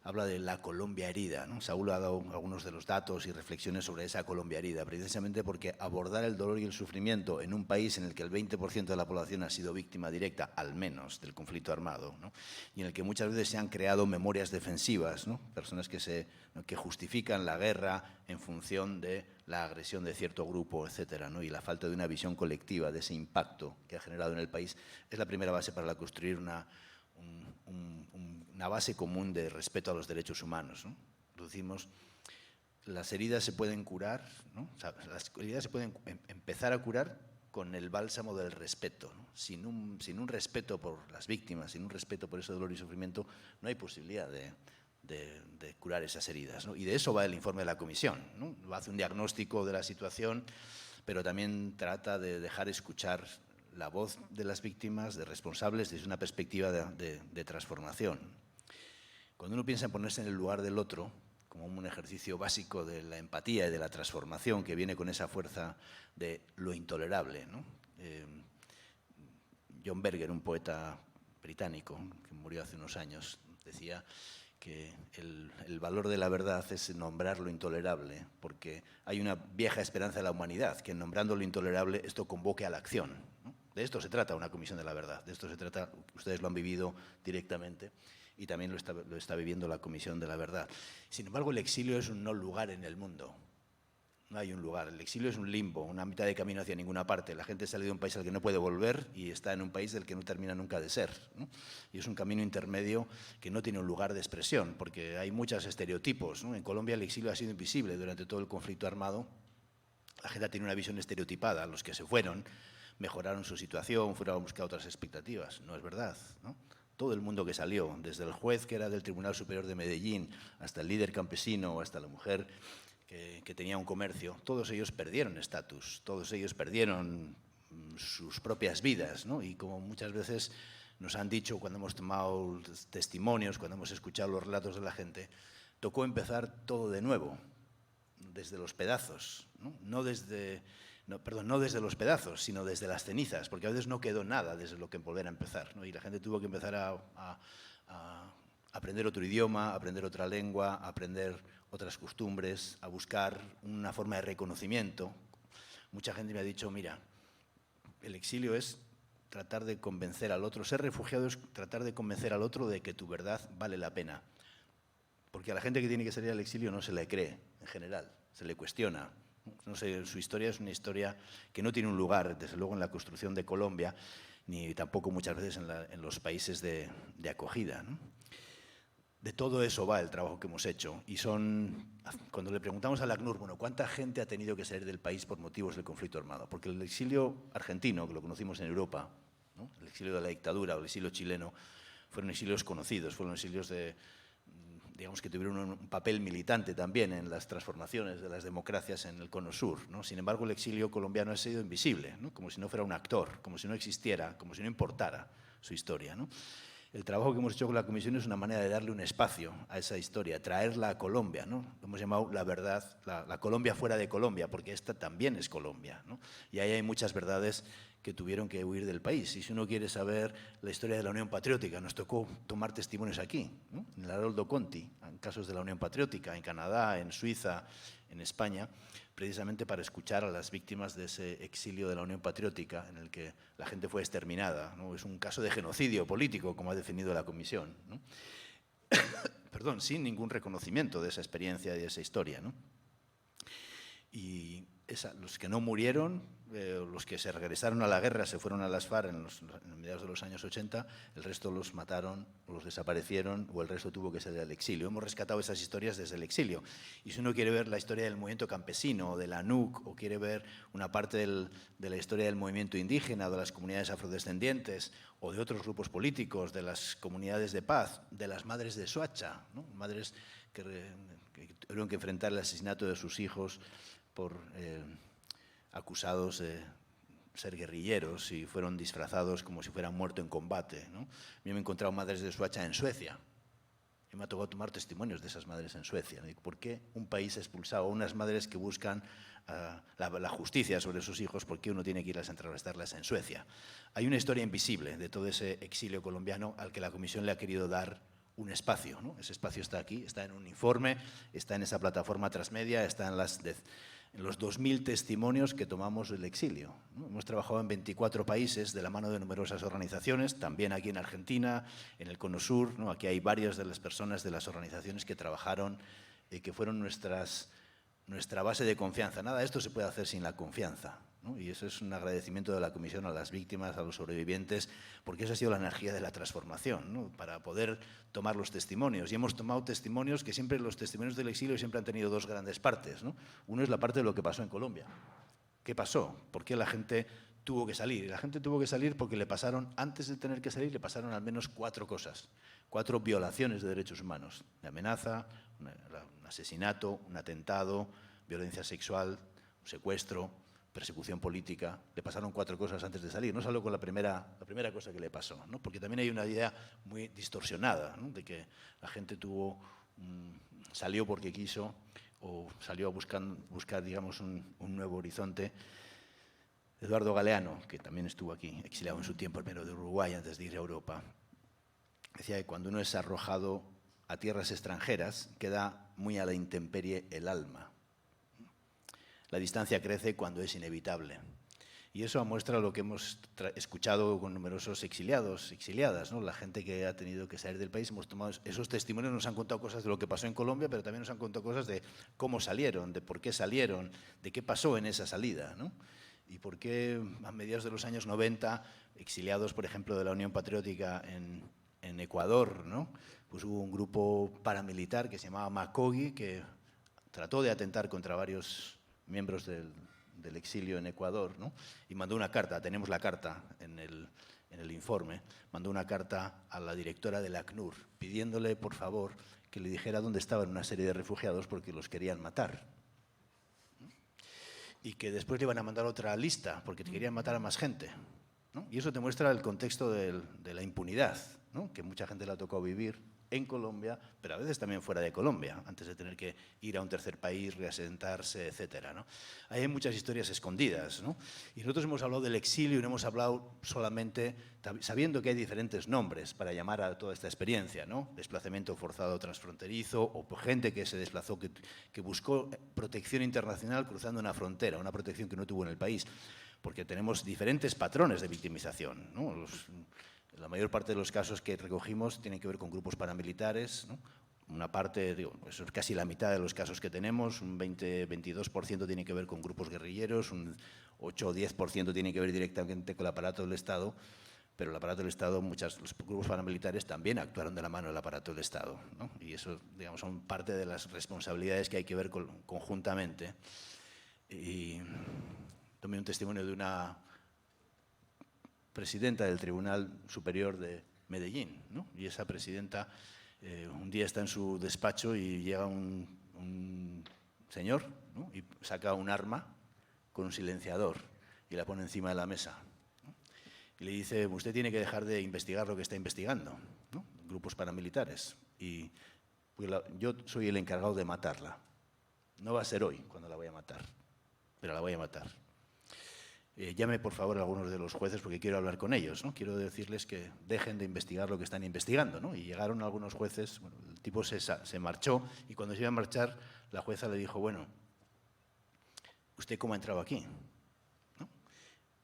Habla de la Colombia herida, ¿no? Saúl ha dado algunos de los datos y reflexiones sobre esa Colombia herida, precisamente porque abordar el dolor y el sufrimiento en un país en el que el 20% de la población ha sido víctima directa, al menos, del conflicto armado, ¿no? Y en el que muchas veces se han creado memorias defensivas, ¿no? Personas que justifican la guerra en función de la agresión de cierto grupo, etcétera, ¿no? Y la falta de una visión colectiva de ese impacto que ha generado en el país es la primera base para construir una base común de respeto a los derechos humanos, ¿no? Decimos, las heridas se pueden curar, ¿no? O sea, las heridas se pueden empezar a curar con el bálsamo del respeto, ¿no? Sin un respeto por las víctimas, sin un respeto por ese dolor y sufrimiento, no hay posibilidad de curar esas heridas, ¿no? Y de eso va el informe de la Comisión, ¿no? Hace un diagnóstico de la situación, pero también trata de dejar escuchar la voz de las víctimas, de responsables, desde una perspectiva de transformación. Cuando uno piensa en ponerse en el lugar del otro, como un ejercicio básico de la empatía y de la transformación que viene con esa fuerza de lo intolerable, ¿no? John Berger, un poeta británico que murió hace unos años, decía que el valor de la verdad es nombrar lo intolerable, porque hay una vieja esperanza de la humanidad, que nombrando lo intolerable esto convoque a la acción, ¿no? De esto se trata una comisión de la verdad, de esto se trata, ustedes lo han vivido directamente y también lo está viviendo la comisión de la verdad. Sin embargo, el exilio es un no lugar en el mundo. No hay un lugar. El exilio es un limbo, una mitad de camino hacia ninguna parte. La gente sale de un país al que no puede volver y está en un país del que no termina nunca de ser, ¿no? Y es un camino intermedio que no tiene un lugar de expresión, porque hay muchos estereotipos, ¿no? En Colombia el exilio ha sido invisible durante todo el conflicto armado. La gente tiene una visión estereotipada. Los que se fueron mejoraron su situación, fueron a buscar otras expectativas. No es verdad, ¿no? Todo el mundo que salió, desde el juez que era del Tribunal Superior de Medellín, hasta el líder campesino, hasta la mujer que tenía un comercio, todos ellos perdieron estatus, todos ellos perdieron sus propias vidas, ¿no? Y como muchas veces nos han dicho cuando hemos tomado testimonios, cuando hemos escuchado los relatos de la gente, tocó empezar todo de nuevo, desde los pedazos, ¿no? No desde los pedazos, sino desde las cenizas, porque a veces no quedó nada desde lo que volver a empezar, ¿no? Y la gente tuvo que empezar a aprender otro idioma, a aprender otra lengua, a aprender otras costumbres, a buscar una forma de reconocimiento. Mucha gente me ha dicho, mira, el exilio es tratar de convencer al otro, ser refugiado es tratar de convencer al otro de que tu verdad vale la pena. Porque a la gente que tiene que salir al exilio no se le cree, en general, se le cuestiona. No sé, su historia es una historia que no tiene un lugar, desde luego, en la construcción de Colombia, ni tampoco muchas veces en los países de acogida, ¿no? De todo eso va el trabajo que hemos hecho. Y cuando le preguntamos al ACNUR, bueno, ¿cuánta gente ha tenido que salir del país por motivos del conflicto armado? Porque el exilio argentino, que lo conocimos en Europa, ¿no? El exilio de la dictadura o el exilio chileno, fueron exilios conocidos, fueron exilios digamos que tuvieron un papel militante también en las transformaciones de las democracias en el Cono Sur, ¿no? Sin embargo, el exilio colombiano ha sido invisible, ¿no? Como si no fuera un actor, como si no existiera, como si no importara su historia, ¿no? El trabajo que hemos hecho con la Comisión es una manera de darle un espacio a esa historia, traerla a Colombia, ¿no? Lo hemos llamado la verdad, la Colombia fuera de Colombia, porque esta también es Colombia, ¿no? Y ahí hay muchas verdades que tuvieron que huir del país. Y si uno quiere saber la historia de la Unión Patriótica, nos tocó tomar testimonios aquí, ¿no? En el Haroldo Conti, en casos de la Unión Patriótica, en Canadá, en Suiza, en España, precisamente para escuchar a las víctimas de ese exilio de la Unión Patriótica en el que la gente fue exterminada, ¿no? Es un caso de genocidio político, como ha definido la Comisión, ¿no? Perdón, sin ningún reconocimiento de esa experiencia y de esa historia, ¿no? Y los que no murieron, los que se regresaron a la guerra, se fueron a las FARC en mediados de los años 80, el resto los mataron, o los desaparecieron, o el resto tuvo que salir al exilio. Hemos rescatado esas historias desde el exilio. Y si uno quiere ver la historia del movimiento campesino, o de la NUC, o quiere ver una parte de la historia del movimiento indígena, de las comunidades afrodescendientes, o de otros grupos políticos, de las comunidades de paz, de las madres de Soacha, ¿no? Madres que tuvieron que enfrentar el asesinato de sus hijos por acusados de ser guerrilleros y fueron disfrazados como si fueran muertos en combate, ¿no? Yo me he encontrado madres de Soacha en Suecia y me ha tocado tomar testimonios de esas madres en Suecia, ¿no? ¿Por qué un país ha expulsado a unas madres que buscan la justicia sobre sus hijos? ¿Por qué uno tiene que ir a entrevistarlas en Suecia? Hay una historia invisible de todo ese exilio colombiano al que la Comisión le ha querido dar un espacio, ¿no? Ese espacio está aquí, está en un informe, está en esa plataforma transmedia, está en los 2000 testimonios que tomamos del exilio, ¿no? Hemos trabajado en 24 países de la mano de numerosas organizaciones, también aquí en Argentina, en el Cono Sur, ¿no? Aquí hay varias de las personas de las organizaciones que trabajaron, que fueron nuestra base de confianza. Nada de esto se puede hacer sin la confianza, ¿no? Y eso es un agradecimiento de la Comisión a las víctimas, a los sobrevivientes, porque esa ha sido la energía de la transformación, ¿no? Para poder tomar los testimonios. Y hemos tomado testimonios que siempre, los testimonios del exilio siempre han tenido dos grandes partes, ¿no? Uno es la parte de lo que pasó en Colombia. ¿Qué pasó? ¿Por qué la gente tuvo que salir? Y la gente tuvo que salir porque le pasaron, antes de tener que salir, le pasaron al menos 4 cosas. 4 violaciones de derechos humanos. De amenaza, un asesinato, un atentado, violencia sexual, un secuestro, persecución política. Le pasaron 4 cosas antes de salir. No salió con la primera cosa que le pasó, ¿no? Porque también hay una idea muy distorsionada, ¿no? De que la gente tuvo salió porque quiso o salió a buscar digamos, un nuevo horizonte. Eduardo Galeano, que también estuvo aquí, exiliado en su tiempo, primero de Uruguay, antes de ir a Europa, decía que cuando uno es arrojado a tierras extranjeras, queda muy a la intemperie el alma. La distancia crece cuando es inevitable. Y eso muestra lo que hemos escuchado con numerosos exiliados, exiliadas, ¿no? La gente que ha tenido que salir del país, hemos tomado esos testimonios, nos han contado cosas de lo que pasó en Colombia, pero también nos han contado cosas de cómo salieron, de por qué salieron, de qué pasó en esa salida, ¿no? Y por qué a mediados de los años 90, exiliados, por ejemplo, de la Unión Patriótica en Ecuador, ¿no? Pues hubo un grupo paramilitar que se llamaba Macogi, que trató de atentar contra varios miembros del exilio en Ecuador, ¿no? Y mandó una carta, tenemos la carta en el informe, mandó una carta a la directora del ACNUR pidiéndole, por favor, que le dijera dónde estaban una serie de refugiados porque los querían matar. Y que después le iban a mandar otra lista porque querían matar a más gente, ¿no? Y eso te muestra el contexto de la impunidad, ¿no? Que mucha gente le ha tocado vivir en Colombia, pero a veces también fuera de Colombia, antes de tener que ir a un tercer país, reasentarse, etcétera, ¿no? Ahí hay muchas historias escondidas, ¿no? Y nosotros hemos hablado del exilio y no hemos hablado solamente, sabiendo que hay diferentes nombres para llamar a toda esta experiencia, ¿no? Desplazamiento forzado transfronterizo, o gente que se desplazó, que buscó protección internacional cruzando una frontera, una protección que no tuvo en el país, porque tenemos diferentes patrones de victimización, ¿no? La mayor parte de los casos que recogimos tienen que ver con grupos paramilitares, ¿no? Una parte, digo, eso es casi la mitad de los casos que tenemos, un 20-22% tiene que ver con grupos guerrilleros, un 8 o 10% tiene que ver directamente con el aparato del Estado, pero el aparato del Estado, los grupos paramilitares también actuaron de la mano del aparato del Estado, ¿no? Y eso, digamos, son parte de las responsabilidades que hay que ver conjuntamente. Y tomé un testimonio de una presidenta del Tribunal Superior de Medellín, ¿no? Y esa presidenta un día está en su despacho y llega un señor, ¿no? Y saca un arma con un silenciador y la pone encima de la mesa, ¿no? Y le dice, usted tiene que dejar de investigar lo que está investigando, ¿no? Grupos paramilitares. Y pues yo soy el encargado de matarla. No va a ser hoy cuando la voy a matar, pero la voy a matar. Llame, por favor, a algunos de los jueces porque quiero hablar con ellos, ¿no? Quiero decirles que dejen de investigar lo que están investigando, ¿no? Y llegaron algunos jueces, bueno, el tipo se marchó y cuando se iba a marchar, la jueza le dijo, bueno, ¿usted cómo ha entrado aquí? ¿No?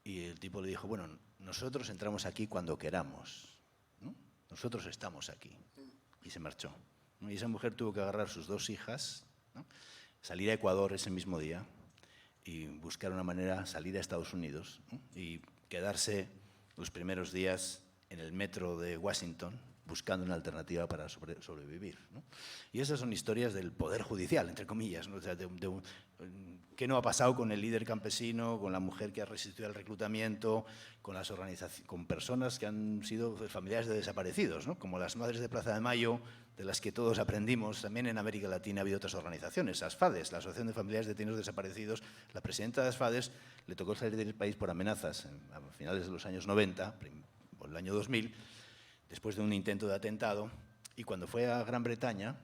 Y el tipo le dijo, bueno, nosotros entramos aquí cuando queramos, ¿no? Nosotros estamos aquí. Y se marchó, ¿no? Y esa mujer tuvo que agarrar sus 2 hijas, ¿no? Salir a Ecuador ese mismo día y buscar una manera, salir a Estados Unidos, ¿no? Y quedarse los primeros días en el metro de Washington buscando una alternativa para sobrevivir, ¿no? Y esas son historias del poder judicial, entre comillas, ¿no? O sea, ¿qué no ha pasado con el líder campesino, con la mujer que ha resistido al reclutamiento, con las organizaciones, con personas que han sido familiares de desaparecidos, ¿no? Como las Madres de Plaza de Mayo, de las que todos aprendimos? También en América Latina ha habido otras organizaciones, ASFADES, la Asociación de Familiares de Detenidos Desaparecidos. La presidenta de ASFADES le tocó salir del país por amenazas a finales de los años 90, o el año 2000, después de un intento de atentado, y cuando fue a Gran Bretaña,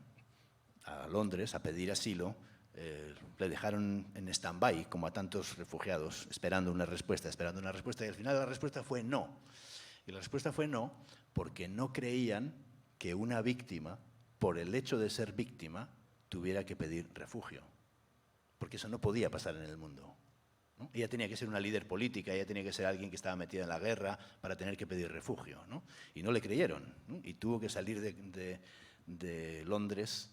a Londres, a pedir asilo, le dejaron en stand-by, como a tantos refugiados, esperando una respuesta, y al final la respuesta fue no. Y la respuesta fue no porque no creían que una víctima, por el hecho de ser víctima, tuviera que pedir refugio, porque eso no podía pasar en el mundo, ¿no? Ella tenía que ser una líder política, ella tenía que ser alguien que estaba metida en la guerra para tener que pedir refugio, ¿no? Y no le creyeron, ¿no? Y tuvo que salir de Londres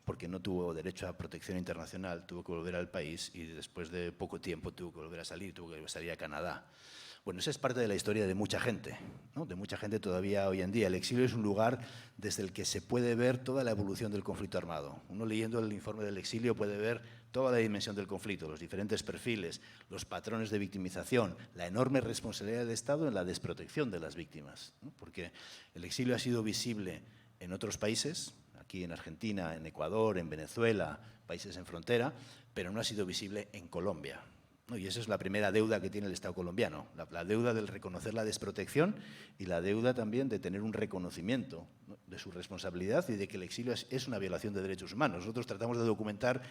porque no tuvo derecho a protección internacional, tuvo que volver al país y después de poco tiempo tuvo que volver a salir, tuvo que salir a Canadá. Bueno, esa es parte de la historia de mucha gente, ¿no? De mucha gente todavía hoy en día. El exilio es un lugar desde el que se puede ver toda la evolución del conflicto armado. Uno leyendo el informe del exilio puede ver toda la dimensión del conflicto, los diferentes perfiles, los patrones de victimización, la enorme responsabilidad del Estado en la desprotección de las víctimas, ¿no? Porque el exilio ha sido visible en otros países, aquí en Argentina, en Ecuador, en Venezuela, países en frontera, pero no ha sido visible en Colombia. ¿no? Y esa es la primera deuda que tiene el Estado colombiano, la deuda del reconocer la desprotección y la deuda también de tener un reconocimiento, ¿no?, de su responsabilidad y de que el exilio es una violación de derechos humanos. Nosotros tratamos de documentar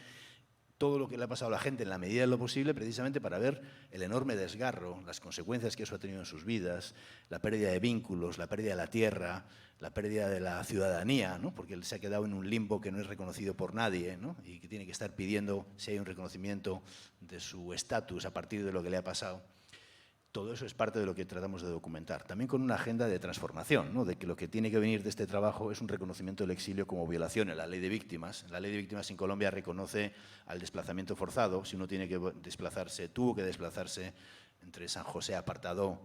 todo lo que le ha pasado a la gente en la medida de lo posible, precisamente para ver el enorme desgarro, las consecuencias que eso ha tenido en sus vidas, la pérdida de vínculos, la pérdida de la tierra, la pérdida de la ciudadanía, ¿no?, porque él se ha quedado en un limbo que no es reconocido por nadie, ¿no?, y que tiene que estar pidiendo si hay un reconocimiento de su estatus a partir de lo que le ha pasado. Todo eso es parte de lo que tratamos de documentar, también con una agenda de transformación, ¿no?, de que lo que tiene que venir de este trabajo es un reconocimiento del exilio como violación en la ley de víctimas. La ley de víctimas en Colombia reconoce al desplazamiento forzado. Si uno tiene que desplazarse, tuvo que desplazarse entre San José a Apartadó,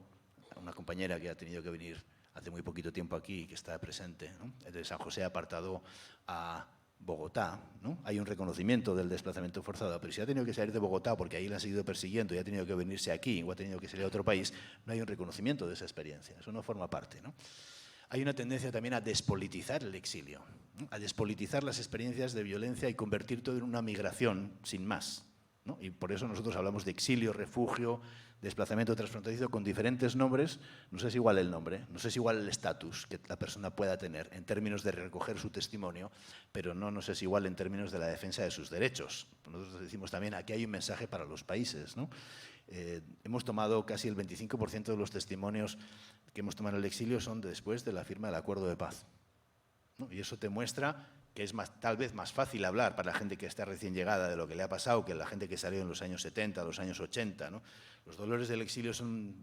una compañera que ha tenido que venir hace muy poquito tiempo aquí, que está presente, ¿no?, de San José a Apartadó a Bogotá, ¿no?, hay un reconocimiento del desplazamiento forzado, pero si ha tenido que salir de Bogotá porque ahí la han seguido persiguiendo y ha tenido que venirse aquí o ha tenido que salir a otro país, no hay un reconocimiento de esa experiencia, eso no forma parte, ¿no? Hay una tendencia también a despolitizar el exilio, ¿no?, a despolitizar las experiencias de violencia y convertir todo en una migración sin más, ¿no? Y por eso nosotros hablamos de exilio, refugio, desplazamiento transfronterizo con diferentes nombres. No sé si igual el nombre, no sé si igual el estatus que la persona pueda tener en términos de recoger su testimonio, pero no sé si igual en términos de la defensa de sus derechos. Nosotros decimos también, aquí hay un mensaje para los países, ¿no? Hemos tomado casi el 25% de los testimonios que hemos tomado en el exilio son después de la firma del acuerdo de paz, ¿no? Y eso te muestra que es tal vez más fácil hablar para la gente que está recién llegada de lo que le ha pasado que la gente que salió en los años 70, los años 80, ¿no? Los dolores del exilio son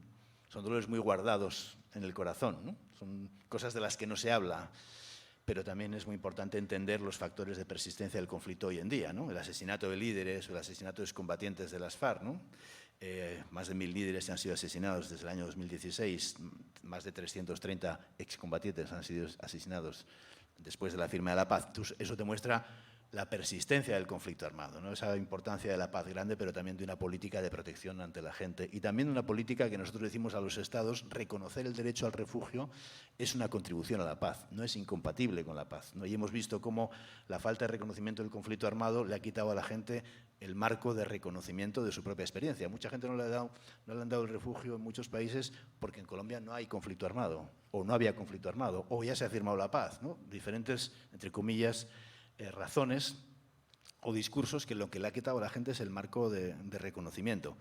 dolores muy guardados en el corazón, ¿no? Son cosas de las que no se habla, pero también es muy importante entender los factores de persistencia del conflicto hoy en día, ¿no? El asesinato de líderes o el asesinato de excombatientes de las FARC, ¿no? Más de 1000 líderes han sido asesinados desde el año 2016, más de 330 excombatientes han sido asesinados después de la firma de la paz. Eso demuestra la persistencia del conflicto armado, ¿no? Esa importancia de la paz grande, pero también de una política de protección ante la gente y también de una política que nosotros decimos a los estados, reconocer el derecho al refugio es una contribución a la paz, no es incompatible con la paz, ¿no? Y hemos visto cómo la falta de reconocimiento del conflicto armado le ha quitado a la gente el marco de reconocimiento de su propia experiencia. Mucha gente no le han dado el refugio en muchos países porque en Colombia no hay conflicto armado, o no había conflicto armado, o ya se ha firmado la paz, ¿no? Diferentes, entre comillas, razones o discursos que lo que le ha quitado a la gente es el marco de reconocimiento.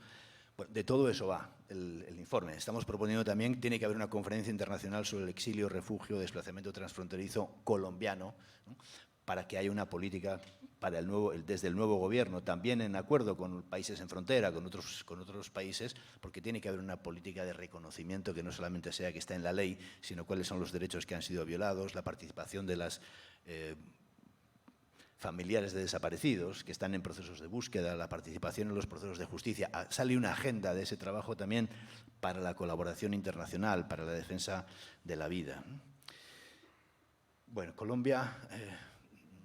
Bueno, de todo eso va el informe. Estamos proponiendo también, tiene que haber una conferencia internacional sobre el exilio, refugio, desplazamiento transfronterizo colombiano, ¿no?, para que haya una política para desde el nuevo gobierno, también en acuerdo con países en frontera, con otros países, porque tiene que haber una política de reconocimiento que no solamente sea que está en la ley, sino cuáles son los derechos que han sido violados, la participación de las familiares de desaparecidos que están en procesos de búsqueda, la participación en los procesos de justicia. Sale una agenda de ese trabajo también para la colaboración internacional, para la defensa de la vida. Bueno, Colombia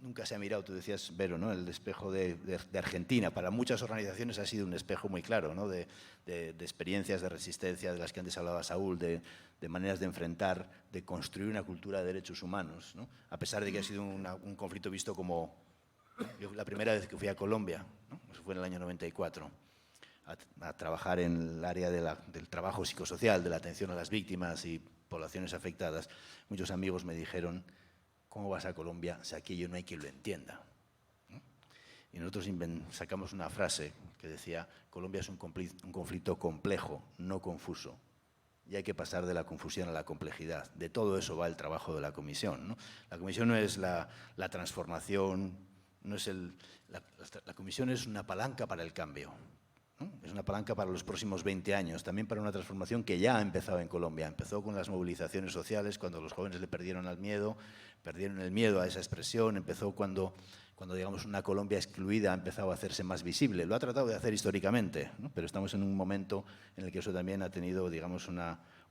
nunca se ha mirado, tú decías, Vero, ¿no?, el espejo de Argentina. Para muchas organizaciones ha sido un espejo muy claro, ¿no?, de experiencias de resistencia de las que antes hablaba Saúl, de maneras de enfrentar, de construir una cultura de derechos humanos, ¿no?, a pesar de que ha sido un conflicto visto como... Yo la primera vez que fui a Colombia, ¿no?, eso fue en el año 94, a trabajar en el área del trabajo psicosocial, de la atención a las víctimas y poblaciones afectadas, muchos amigos me dijeron: ¿cómo vas a Colombia si aquello no hay quien lo entienda? ¿No? Y nosotros sacamos una frase que decía: Colombia es un conflicto complejo, no confuso. Y hay que pasar de la confusión a la complejidad. De todo eso va el trabajo de la comisión, ¿no? La comisión no es la transformación, no es la comisión es una palanca para el cambio, ¿no? Es una palanca para los próximos 20 años, también para una transformación que ya ha empezado en Colombia. Empezó con las movilizaciones sociales, cuando los jóvenes le perdieron el miedo a esa expresión. Empezó cuando digamos, una Colombia excluida ha empezado a hacerse más visible. Lo ha tratado de hacer históricamente, ¿no? Pero estamos en un momento en el que eso también ha tenido, digamos,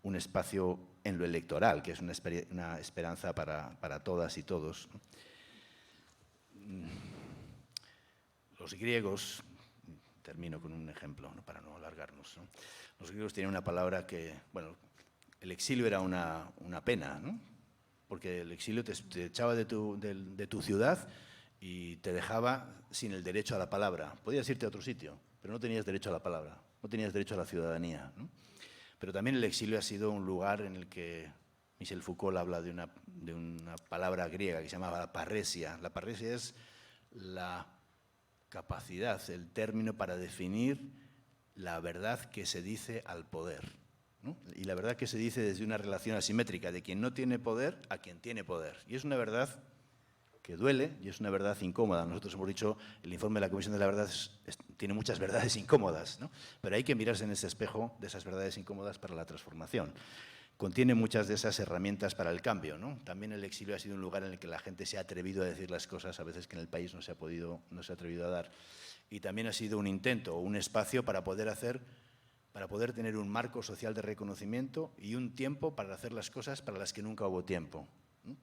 un espacio en lo electoral, que es una esperanza para todas y todos, ¿no? Los griegos, termino con un ejemplo, ¿no?, para no alargarnos, ¿no? Los griegos tienen una palabra que, bueno, el exilio era una pena, ¿no?, porque el exilio te echaba de tu ciudad y te dejaba sin el derecho a la palabra. Podías irte a otro sitio, pero no tenías derecho a la palabra, no tenías derecho a la ciudadanía, ¿no? Pero también el exilio ha sido un lugar en el que Michel Foucault habla de una palabra griega que se llamaba parresia. La parresia es la capacidad, el término para definir la verdad que se dice al poder, ¿no? Y la verdad que se dice desde una relación asimétrica, de quien no tiene poder a quien tiene poder. Y es una verdad que duele y es una verdad incómoda. Nosotros hemos dicho, el informe de la Comisión de la Verdad tiene muchas verdades incómodas, ¿no? Pero hay que mirarse en ese espejo de esas verdades incómodas para la transformación. Contiene muchas de esas herramientas para el cambio, ¿no? También el exilio ha sido un lugar en el que la gente se ha atrevido a decir las cosas a veces que en el país no se ha atrevido a dar. Y también ha sido un intento o un espacio para poder tener un marco social de reconocimiento y un tiempo para hacer las cosas para las que nunca hubo tiempo, ¿no?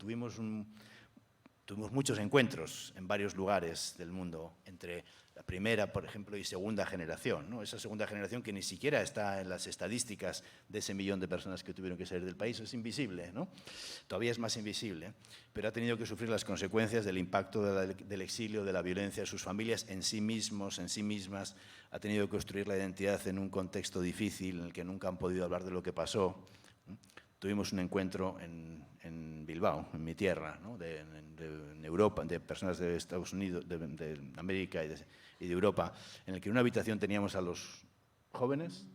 Tuvimos muchos encuentros en varios lugares del mundo entre la primera, por ejemplo, y segunda generación, ¿no? Esa segunda generación que ni siquiera está en las estadísticas de ese millón de personas que tuvieron que salir del país, es invisible, ¿no? Todavía es más invisible, pero ha tenido que sufrir las consecuencias del impacto del exilio, de la violencia de sus familias en sí mismos, en sí mismas. Ha tenido que construir la identidad en un contexto difícil en el que nunca han podido hablar de lo que pasó. Tuvimos un encuentro en Bilbao, en mi tierra, ¿no? en Europa, de personas de Estados Unidos, de América y de Europa, en el que en una habitación teníamos a los jóvenes,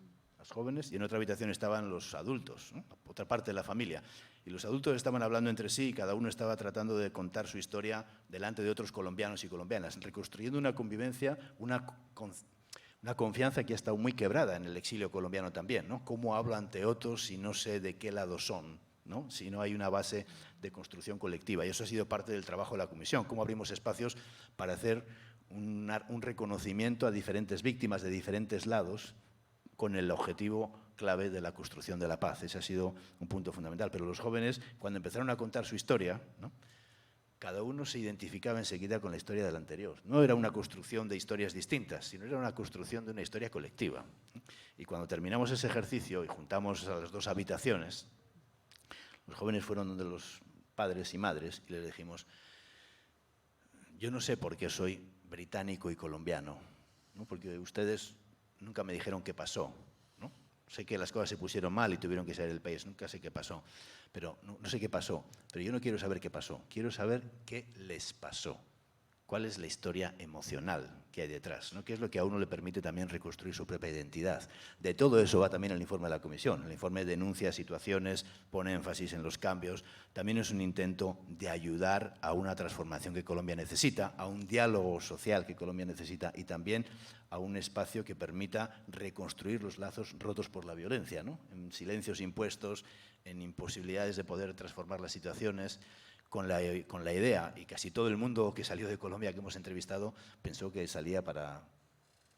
y en otra habitación estaban los adultos, ¿no? Otra parte de la familia. Y los adultos estaban hablando entre sí y cada uno estaba tratando de contar su historia delante de otros colombianos y colombianas, reconstruyendo una convivencia, una confianza que ha estado muy quebrada en el exilio colombiano también, ¿no? ¿Cómo hablo ante otros si no sé de qué lado son, ¿no? Si no hay una base de construcción colectiva? Y eso ha sido parte del trabajo de la Comisión, cómo abrimos espacios para hacer un reconocimiento a diferentes víctimas de diferentes lados con el objetivo clave de la construcción de la paz. Ese ha sido un punto fundamental. Pero los jóvenes, cuando empezaron a contar su historia, ¿no? Cada uno se identificaba enseguida con la historia del anterior. No era una construcción de historias distintas, sino era una construcción de una historia colectiva. Y cuando terminamos ese ejercicio y juntamos a las dos habitaciones, los jóvenes fueron donde los padres y madres y les dijimos: yo no sé por qué soy británico y colombiano, ¿no? Porque ustedes nunca me dijeron qué pasó, ¿no? Sé que las cosas se pusieron mal y tuvieron que salir del país, nunca sé qué pasó. Pero no sé qué pasó, pero yo no quiero saber qué pasó, quiero saber qué les pasó, cuál es la historia emocional que hay detrás, ¿no? Qué es lo que a uno le permite también reconstruir su propia identidad. De todo eso va también el informe de la Comisión. El informe denuncia situaciones, pone énfasis en los cambios, también es un intento de ayudar a una transformación que Colombia necesita, a un diálogo social que Colombia necesita y también a un espacio que permita reconstruir los lazos rotos por la violencia, ¿no? En silencios impuestos, en imposibilidades de poder transformar las situaciones, con la idea, y casi todo el mundo que salió de Colombia que hemos entrevistado pensó que salía para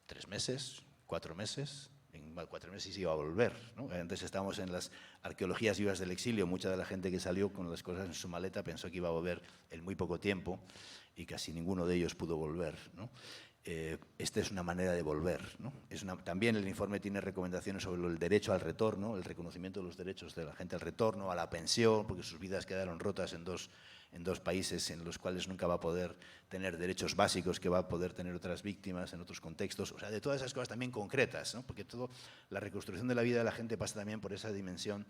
3 meses, 4 meses, en 4 meses iba a volver, ¿no? Antes estábamos en las arqueologías vivas del exilio, mucha de la gente que salió con las cosas en su maleta pensó que iba a volver en muy poco tiempo y casi ninguno de ellos pudo volver, ¿no? Esta es una manera de volver, ¿no? También el informe tiene recomendaciones sobre el derecho al retorno, el reconocimiento de los derechos de la gente al retorno, a la pensión, porque sus vidas quedaron rotas en dos países en los cuales nunca va a poder tener derechos básicos que va a poder tener otras víctimas en otros contextos. O sea, de todas esas cosas también concretas, ¿no? Porque la reconstrucción de la vida de la gente pasa también por esa dimensión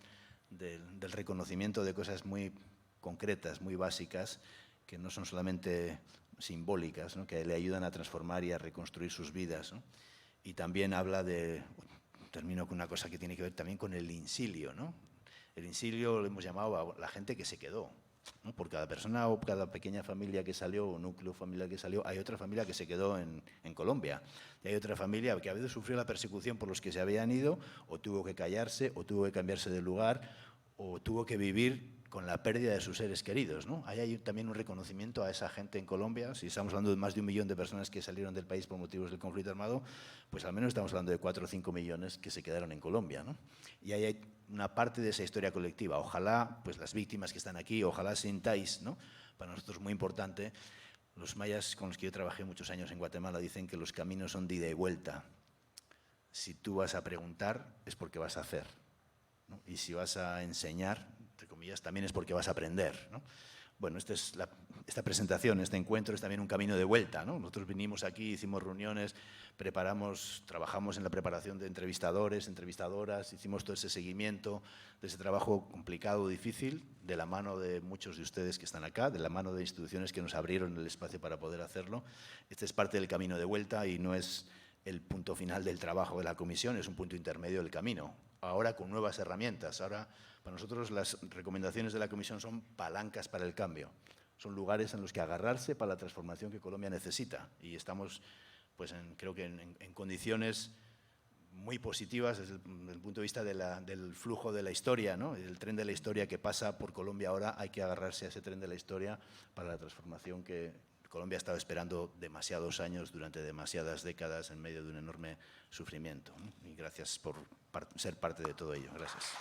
del reconocimiento de cosas muy concretas, muy básicas, que no son solamente simbólicas, ¿no? Que le ayudan a transformar y a reconstruir sus vidas, ¿no? Y también habla termino con una cosa que tiene que ver también con el insilio, ¿no? El insilio lo hemos llamado a la gente que se quedó, ¿no? Por cada persona o cada pequeña familia que salió o núcleo familiar que salió, hay otra familia que se quedó en Colombia. Y hay otra familia que a veces sufrió la persecución por los que se habían ido, o tuvo que callarse, o tuvo que cambiarse de lugar, o tuvo que vivir con la pérdida de sus seres queridos, ¿no? Hay también un reconocimiento a esa gente en Colombia. Si estamos hablando de más de 1 millón de personas que salieron del país por motivos del conflicto armado, pues al menos estamos hablando de 4 o 5 millones que se quedaron en Colombia, ¿no? Y ahí hay una parte de esa historia colectiva. Ojalá, pues las víctimas que están aquí, ojalá sintáis, ¿no? Para nosotros es muy importante. Los mayas con los que yo trabajé muchos años en Guatemala dicen que los caminos son de ida y vuelta. Si tú vas a preguntar, es porque vas a hacer, ¿no? Y si vas a enseñar, entre comillas, también es porque vas a aprender, ¿no? bueno, esta presentación, este encuentro es también un camino de vuelta, ¿no? Nosotros vinimos aquí, hicimos reuniones, trabajamos en la preparación de entrevistadores, entrevistadoras, hicimos todo ese seguimiento de ese trabajo complicado, difícil, de la mano de muchos de ustedes que están acá, de la mano de instituciones que nos abrieron el espacio para poder hacerlo. Este es parte del camino de vuelta y no es el punto final del trabajo de la comisión, es un punto intermedio del camino. Ahora con nuevas herramientas. Ahora, para nosotros, las recomendaciones de la comisión son palancas para el cambio. Son lugares en los que agarrarse para la transformación que Colombia necesita. Y estamos, pues, creo que en condiciones muy positivas desde el punto de vista del flujo de la historia, ¿no? El tren de la historia que pasa por Colombia ahora, hay que agarrarse a ese tren de la historia para la transformación que Colombia ha estado esperando demasiados años, durante demasiadas décadas, en medio de un enorme sufrimiento, ¿no? Y gracias por ser parte de todo ello. Gracias.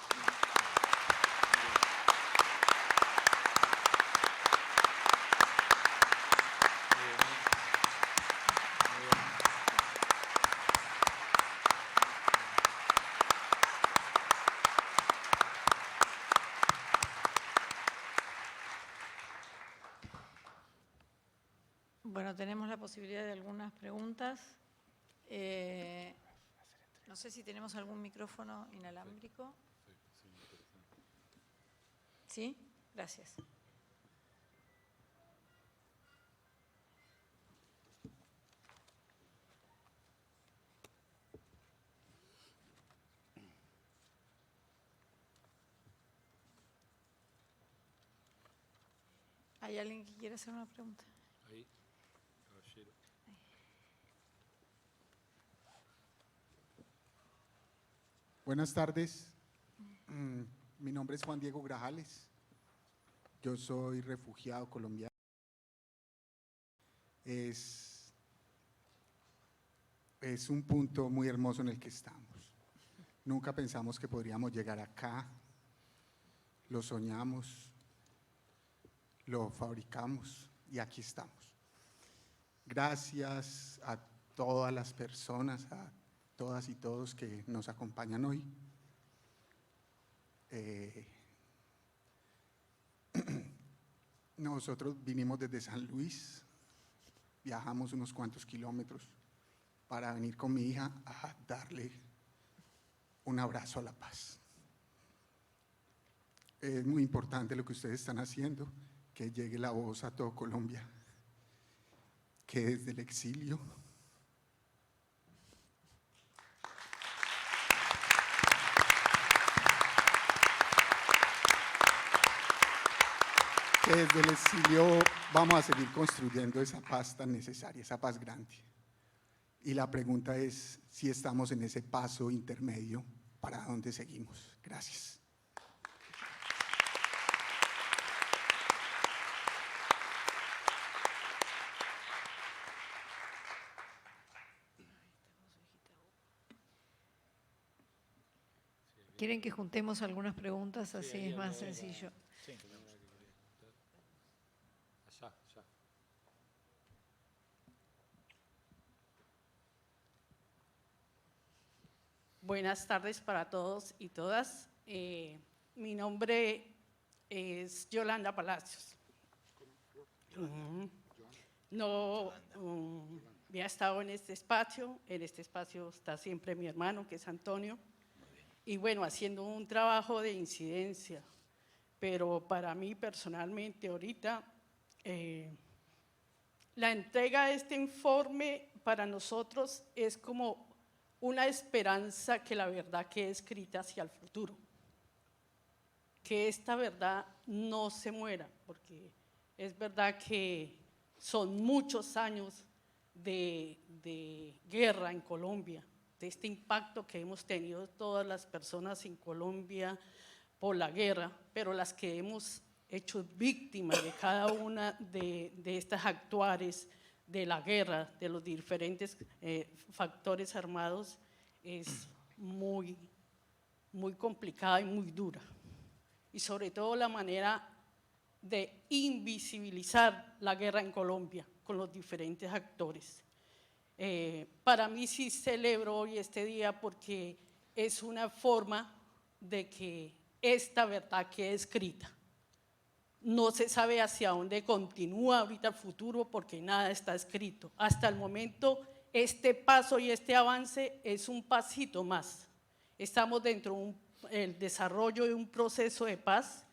Bueno, tenemos la posibilidad de algunas preguntas. No sé si tenemos algún micrófono inalámbrico. ¿Sí? Gracias. ¿Hay alguien que quiera hacer una pregunta? Ahí, caballero. Buenas tardes. Mi nombre es Juan Diego Grajales. Yo soy refugiado colombiano. Es un punto muy hermoso en el que estamos. Nunca pensamos que podríamos llegar acá. Lo soñamos, lo fabricamos y aquí estamos. Gracias a todas las personas, a todas y todos que nos acompañan hoy. Nosotros vinimos desde San Luis, viajamos unos cuantos kilómetros para venir con mi hija a darle un abrazo a la paz. Es muy importante lo que ustedes están haciendo, que llegue la voz a todo Colombia, que desde el exilio vamos a seguir construyendo esa paz tan necesaria, esa paz grande. Y la pregunta es si estamos en ese paso intermedio, ¿para dónde seguimos? Gracias. ¿Quieren que juntemos algunas preguntas? Así es más sencillo. Sí. Allá, allá. Buenas tardes para todos y todas. Mi nombre es Yolanda Palacios. No había estado en este espacio está siempre mi hermano, que es Antonio, y bueno, haciendo un trabajo de incidencia, pero para mí personalmente ahorita, la entrega de este informe para nosotros es como una esperanza que la verdad quede escrita hacia el futuro, que esta verdad no se muera, porque es verdad que son muchos años de guerra en Colombia, de este impacto que hemos tenido todas las personas en Colombia por la guerra, pero las que hemos hecho víctimas de cada una de estas actuares de la guerra, de los diferentes factores armados, es muy complicada y muy dura. Y sobre todo la manera de invisibilizar la guerra en Colombia con los diferentes actores. Para mí sí celebro hoy este día porque es una forma de que esta verdad quede escrita. no se sabe hacia dónde continúa ahorita el futuro porque nada está escrito. Hasta el momento, este paso y este avance es un pasito más. Estamos dentro del desarrollo de un proceso de paz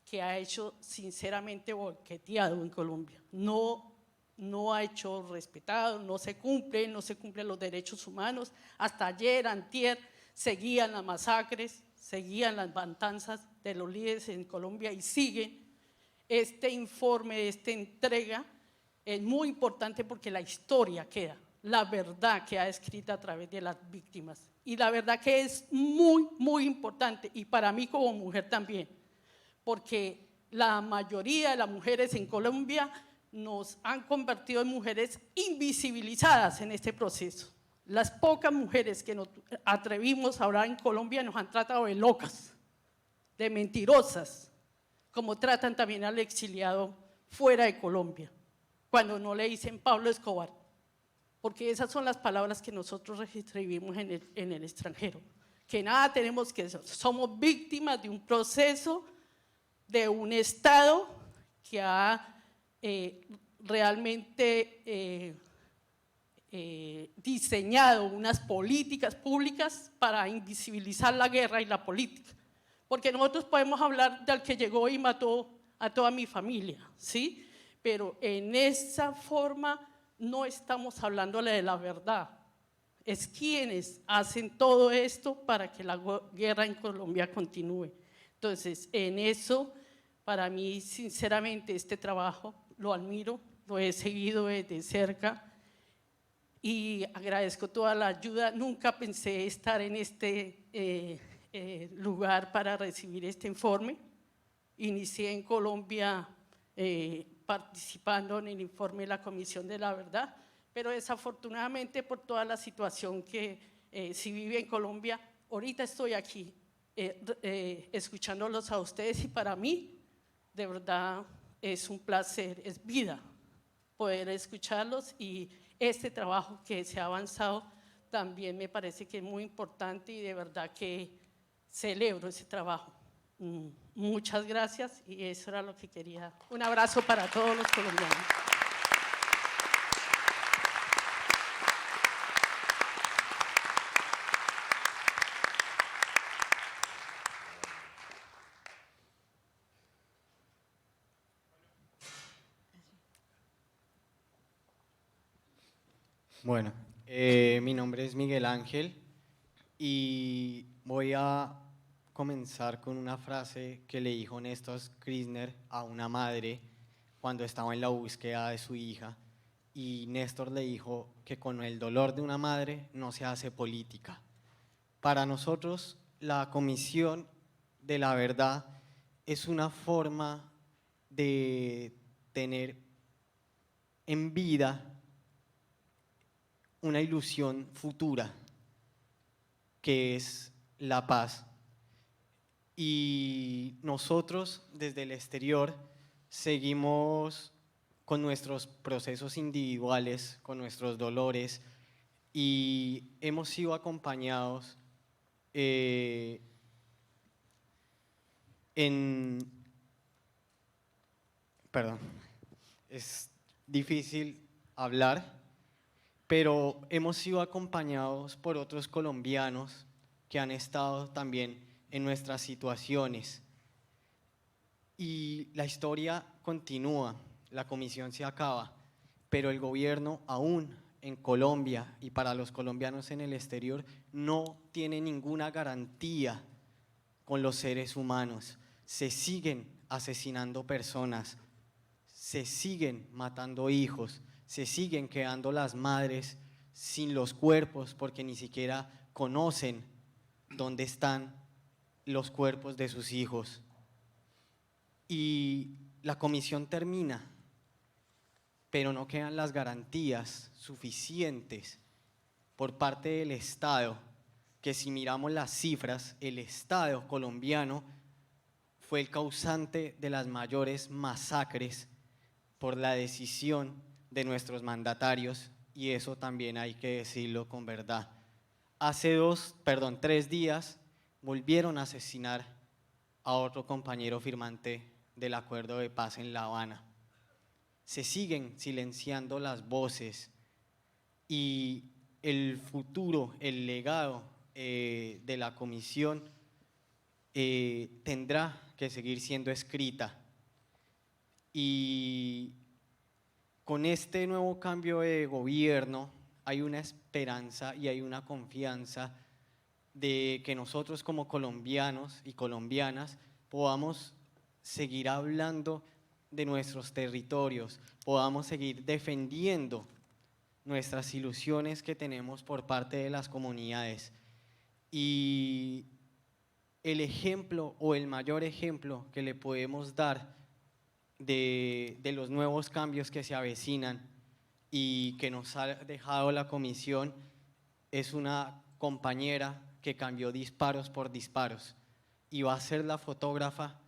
que ha hecho sinceramente boqueteado en Colombia. No ha hecho respetado, no se cumplen los derechos humanos. Hasta ayer, antier, seguían las masacres, seguían las matanzas de los líderes en Colombia y siguen. Este informe, esta entrega es muy importante porque la historia queda, la verdad queda escrita a través de las víctimas. Y la verdad que es muy, muy importante, y para mí como mujer también, porque la mayoría de las mujeres en Colombia nos han convertido en mujeres invisibilizadas en este proceso. Las pocas mujeres que nos atrevimos a hablar en Colombia nos han tratado de locas, de mentirosas, como tratan también al exiliado fuera de Colombia, cuando no le dicen Pablo Escobar, porque esas son las palabras que nosotros recibimos en el extranjero, que nada tenemos que hacer, somos víctimas de un proceso, de un Estado que ha realmente diseñado unas políticas públicas para invisibilizar la guerra y la política. Porque nosotros podemos hablar del que llegó y mató a toda mi familia, ¿sí? Pero en esa forma no estamos hablándole de la verdad. Es quienes hacen todo esto para que la guerra en Colombia continúe. Entonces, en eso, para mí, sinceramente, este trabajo lo admiro, lo he seguido desde cerca y agradezco toda la ayuda. Nunca pensé estar en este lugar para recibir este informe. Inicié en Colombia participando en el informe de la Comisión de la Verdad, pero desafortunadamente por toda la situación que se vive en Colombia, ahorita estoy aquí escuchándolos a ustedes y para mí, de verdad, es un placer, es vida poder escucharlos y este trabajo que se ha avanzado también me parece que es muy importante y de verdad que celebro ese trabajo. Muchas gracias y eso era lo que quería. Un abrazo para todos los colombianos. Bueno, mi nombre es Miguel Ángel y voy a comenzar con una frase que le dijo Néstor Kirchner a una madre cuando estaba en la búsqueda de su hija y Néstor le dijo que con el dolor de una madre no se hace política. Para nosotros la Comisión de la Verdad es una forma de tener en vida una ilusión futura que es la paz. Y nosotros desde el exterior seguimos con nuestros procesos individuales, con nuestros dolores y hemos sido acompañados perdón, es difícil hablar, pero hemos sido acompañados por otros colombianos que han estado también en nuestras situaciones. Y la historia continúa, la comisión se acaba, pero el gobierno aún en Colombia y para los colombianos en el exterior no tiene ninguna garantía con los seres humanos. Se siguen asesinando personas, se siguen matando hijos, se siguen quedando las madres sin los cuerpos porque ni siquiera conocen dónde están los cuerpos de sus hijos. Y la comisión termina, pero no quedan las garantías suficientes por parte del Estado, que si miramos las cifras, el Estado colombiano fue el causante de las mayores masacres por la decisión de nuestros mandatarios, y eso también hay que decirlo con verdad. Hace 3 días volvieron a asesinar a otro compañero firmante del acuerdo de paz en La Habana. Se siguen silenciando las voces y el futuro, el legado de la comisión tendrá que seguir siendo escrita. Y con este nuevo cambio de gobierno hay una esperanza y hay una confianza de que nosotros como colombianos y colombianas podamos seguir hablando de nuestros territorios, podamos seguir defendiendo nuestras ilusiones que tenemos por parte de las comunidades. Y el ejemplo o el mayor ejemplo que le podemos dar de los nuevos cambios que se avecinan y que nos ha dejado la comisión es una compañera que cambió disparos por disparos y va a ser la fotógrafa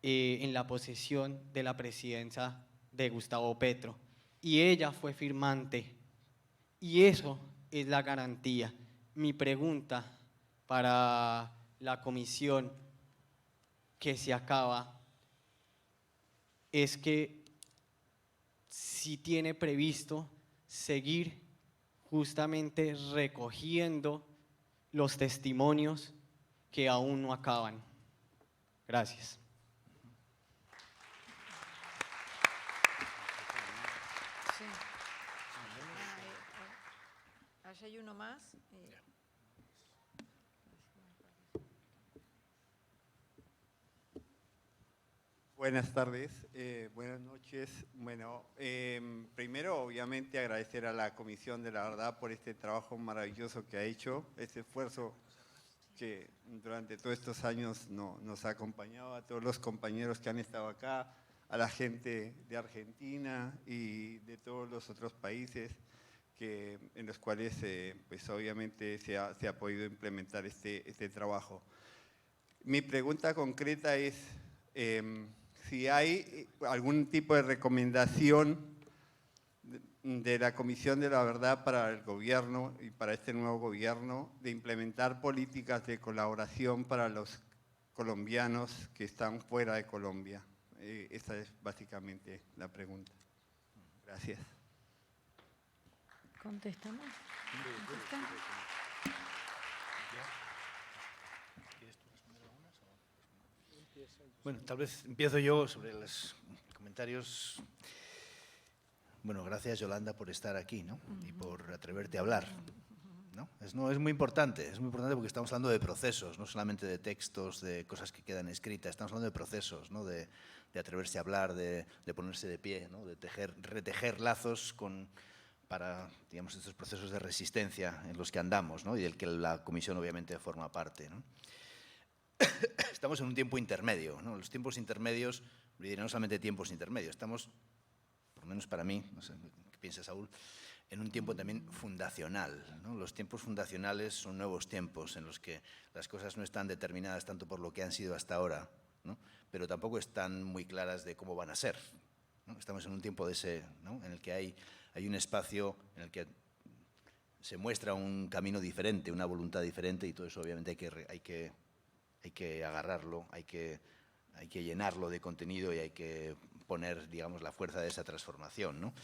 en la posesión de la presidencia de Gustavo Petro. Y ella fue firmante. Y eso es la garantía. Mi pregunta para la comisión que se acaba es que si tiene previsto seguir justamente recogiendo los testimonios que aún no acaban. Gracias. Sí. Allá hay uno más. Buenas tardes, buenas noches. Bueno, primero obviamente agradecer a la Comisión de la Verdad por este trabajo maravilloso que ha hecho, este esfuerzo que durante todos estos años nos ha acompañado, a todos los compañeros que han estado acá, a la gente de Argentina y de todos los otros países en los cuales pues obviamente se ha podido implementar este trabajo. Mi pregunta concreta es si hay algún tipo de recomendación de la Comisión de la Verdad para el gobierno y para este nuevo gobierno de implementar políticas de colaboración para los colombianos que están fuera de Colombia. Esa es básicamente la pregunta. Gracias. ¿Contestamos? ¿Contestan? Bueno, tal vez empiezo yo sobre los comentarios. Bueno, gracias Yolanda por estar aquí, ¿no? Y por atreverte a hablar, ¿no? Es muy importante porque estamos hablando de procesos, no solamente de textos, de cosas que quedan escritas, estamos hablando de procesos, ¿no? De atreverse a hablar, de ponerse de pie, ¿no? De retejer lazos para, digamos, estos procesos de resistencia en los que andamos, ¿no? Y del que la Comisión obviamente forma parte, ¿no? Estamos en un tiempo intermedio, ¿no? Los tiempos intermedios, no solamente tiempos intermedios, estamos, por lo menos para mí, no sé qué piensa Saúl, en un tiempo también fundacional, ¿no? Los tiempos fundacionales son nuevos tiempos en los que las cosas no están determinadas tanto por lo que han sido hasta ahora, ¿no? Pero tampoco están muy claras de cómo van a ser, ¿no? Estamos en un tiempo de ese, ¿no? En el que hay un espacio en el que se muestra un camino diferente, una voluntad diferente, y todo eso obviamente hay que agarrarlo, hay que llenarlo de contenido y hay que poner, digamos, la fuerza de esa transformación, ¿no?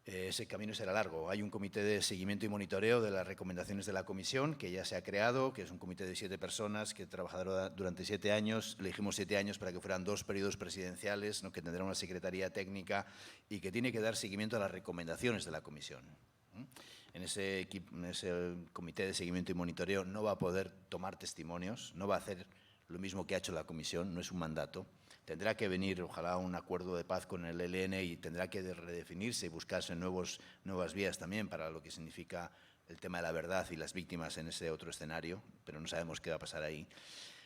Ese camino será largo. Hay un comité de seguimiento y monitoreo de las recomendaciones de la Comisión que ya se ha creado, que es un comité de 7 personas que trabajará durante 7 años. Elegimos 7 años para que fueran 2 periodos presidenciales, ¿no? Que tendrá una secretaría técnica y que tiene que dar seguimiento a las recomendaciones de la Comisión. En ese comité de seguimiento y monitoreo no va a poder tomar testimonios, no va a hacer lo mismo que ha hecho la Comisión, no es un mandato. Tendrá que venir, ojalá, a un acuerdo de paz con el ELN y tendrá que redefinirse y buscarse nuevas vías también para lo que significa el tema de la verdad y las víctimas en ese otro escenario, pero no sabemos qué va a pasar ahí.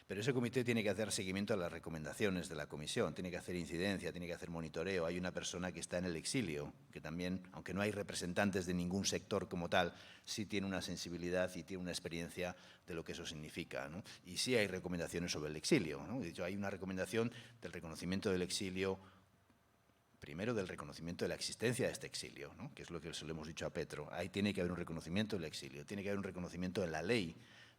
Pero ese comité tiene que hacer seguimiento a las recomendaciones de la Comisión, tiene que hacer incidencia, tiene que hacer monitoreo. Hay una persona que está en el exilio, que también, aunque no hay representantes de ningún sector como tal, sí tiene una sensibilidad y tiene una experiencia de lo que eso significa, ¿no? Y sí hay recomendaciones sobre el exilio, ¿no? De hecho, hay una recomendación del reconocimiento del exilio, primero del reconocimiento de la existencia de este exilio, ¿no? Que es lo que se lo hemos dicho a Petro. Ahí tiene que haber un reconocimiento del exilio, tiene que haber un reconocimiento de la ley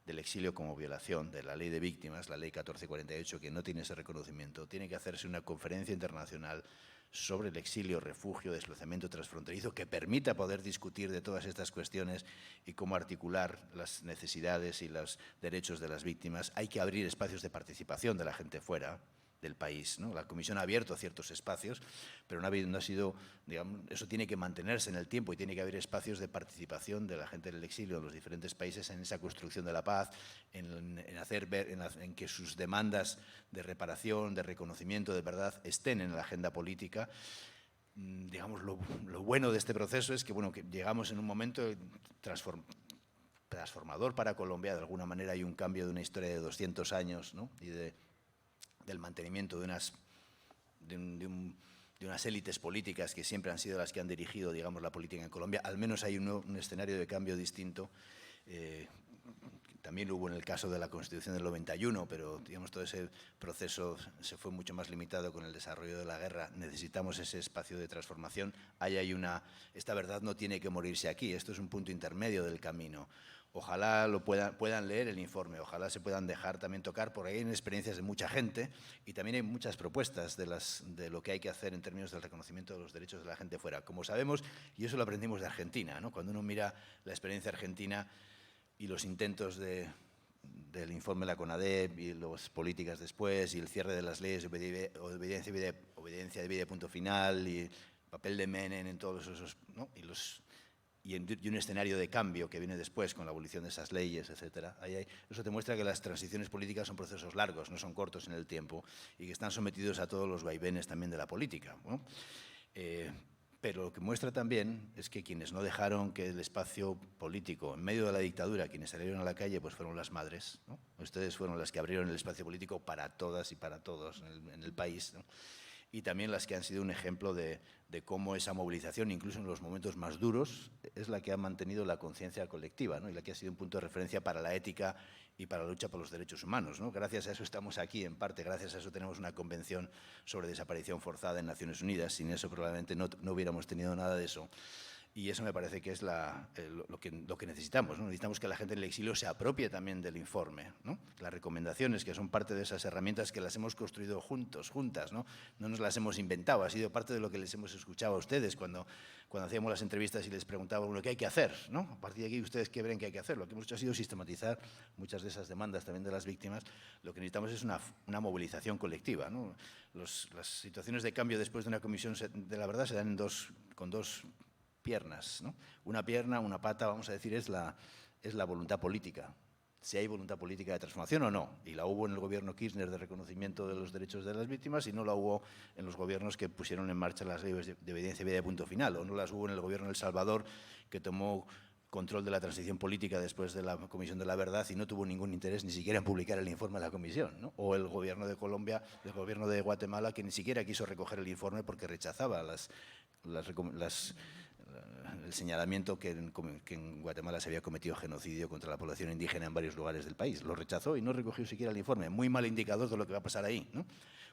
del exilio como violación de la ley de víctimas, la ley 1448, que no tiene ese reconocimiento. Tiene que hacerse una conferencia internacional sobre el exilio, refugio, desplazamiento transfronterizo, que permita poder discutir de todas estas cuestiones y cómo articular las necesidades y los derechos de las víctimas. Hay que abrir espacios de participación de la gente fuera del país, ¿no? La Comisión ha abierto ciertos espacios, pero no ha sido, digamos, eso tiene que mantenerse en el tiempo y tiene que haber espacios de participación de la gente del exilio en los diferentes países en esa construcción de la paz, en que sus demandas de reparación, de reconocimiento, de verdad, estén en la agenda política. Digamos, lo bueno de este proceso es que, bueno, que llegamos en un momento transformador para Colombia. De alguna manera hay un cambio de una historia de 200 años, ¿no? Y del mantenimiento de unas élites políticas que siempre han sido las que han dirigido, digamos, la política en Colombia. Al menos hay un escenario de cambio distinto. También lo hubo en el caso de la Constitución del 91, pero, digamos, todo ese proceso se fue mucho más limitado con el desarrollo de la guerra. Necesitamos ese espacio de transformación. Esta verdad no tiene que morirse aquí. Esto es un punto intermedio del camino. Ojalá puedan leer el informe, ojalá se puedan dejar también tocar, porque hay experiencias de mucha gente y también hay muchas propuestas de lo que hay que hacer en términos del reconocimiento de los derechos de la gente fuera. Como sabemos, y eso lo aprendimos de Argentina, ¿no? Cuando uno mira la experiencia argentina y los intentos del informe de la CONADEP y las políticas después y el cierre de las leyes de obediencia de vida, punto final, y el papel de Menem en todos esos, ¿no? Y un escenario de cambio que viene después con la abolición de esas leyes, etcétera. Eso demuestra que las transiciones políticas son procesos largos, no son cortos en el tiempo y que están sometidos a todos los vaivenes también de la política, ¿no? Pero lo que muestra también es que quienes no dejaron que el espacio político, en medio de la dictadura, quienes salieron a la calle, pues fueron las madres, ¿no? Ustedes fueron las que abrieron el espacio político para todas y para todos en el país, ¿no? Y también las que han sido un ejemplo de cómo esa movilización, incluso en los momentos más duros, es la que ha mantenido la conciencia colectiva, ¿no? Y la que ha sido un punto de referencia para la ética y para la lucha por los derechos humanos, ¿no? Gracias a eso estamos aquí, en parte, gracias a eso tenemos una convención sobre desaparición forzada en Naciones Unidas. Sin eso probablemente no hubiéramos tenido nada de eso. Y eso me parece que es lo que necesitamos, ¿no? Necesitamos que la gente del exilio se apropie también del informe, ¿no? Las recomendaciones, que son parte de esas herramientas que las hemos construido juntas, ¿no? No nos las hemos inventado, ha sido parte de lo que les hemos escuchado a ustedes cuando hacíamos las entrevistas y les preguntábamos lo que hay que hacer, ¿no? A partir de aquí, ¿ustedes qué creen que hay que hacer? Lo que hemos hecho ha sido sistematizar muchas de esas demandas también de las víctimas. Lo que necesitamos es una movilización colectiva, ¿no? Las situaciones de cambio después de una comisión de la verdad se dan con dos piernas, ¿no? Una pierna, una pata, vamos a decir, es la voluntad política. Si hay voluntad política de transformación o no. Y la hubo en el gobierno Kirchner de reconocimiento de los derechos de las víctimas y no la hubo en los gobiernos que pusieron en marcha las leyes de obediencia y vida de punto final. O no las hubo en el gobierno de El Salvador, que tomó control de la transición política después de la Comisión de la Verdad y no tuvo ningún interés ni siquiera en publicar el informe de la Comisión, ¿no? O el gobierno de Colombia, el gobierno de Guatemala, que ni siquiera quiso recoger el informe porque rechazaba el señalamiento que en Guatemala se había cometido genocidio contra la población indígena en varios lugares del país. Lo rechazó y no recogió siquiera el informe. Muy mal indicador de lo que va a pasar ahí, ¿no?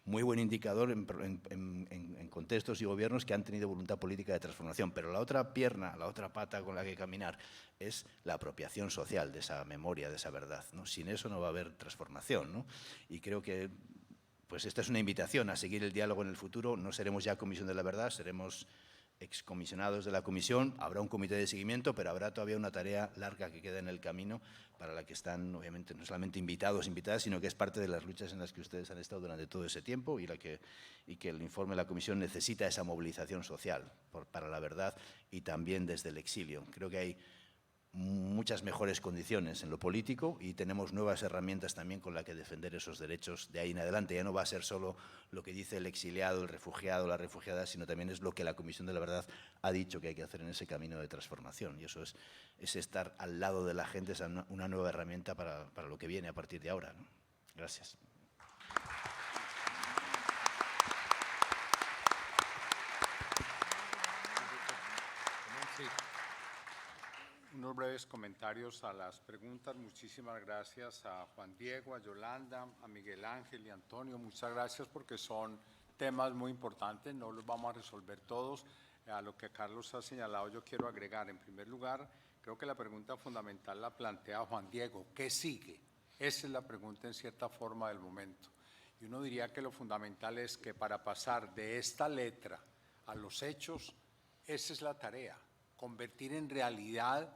Muy buen indicador en contextos y gobiernos que han tenido voluntad política de transformación. Pero la otra pierna, la otra pata con la que caminar es la apropiación social de esa memoria, de esa verdad, ¿no? Sin eso no va a haber transformación, ¿no? Y creo que pues esta es una invitación a seguir el diálogo en el futuro. No seremos ya Comisión de la Verdad, seremos excomisionados de la comisión, habrá un comité de seguimiento, pero habrá todavía una tarea larga que queda en el camino para la que están, obviamente, no solamente invitados, invitadas, sino que es parte de las luchas en las que ustedes han estado durante todo ese tiempo y que el informe de la comisión necesita esa movilización social para la verdad y también desde el exilio. Creo que hay muchas mejores condiciones en lo político y tenemos nuevas herramientas también con las que defender esos derechos de ahí en adelante. Ya no va a ser solo lo que dice el exiliado, el refugiado, la refugiada, sino también es lo que la Comisión de la Verdad ha dicho que hay que hacer en ese camino de transformación. Y eso es estar al lado de la gente, es una nueva herramienta para lo que viene a partir de ahora, ¿no? Gracias. Unos breves comentarios a las preguntas. Muchísimas gracias a Juan Diego, a Yolanda, a Miguel Ángel y a Antonio. Muchas gracias porque son temas muy importantes, no los vamos a resolver todos. A lo que Carlos ha señalado yo quiero agregar, en primer lugar, Creo que la pregunta fundamental la plantea Juan Diego. ¿Qué sigue? Esa es la pregunta en cierta forma del momento. Y uno diría que lo fundamental es que para pasar de esta letra a los hechos, esa es la tarea, convertir en realidad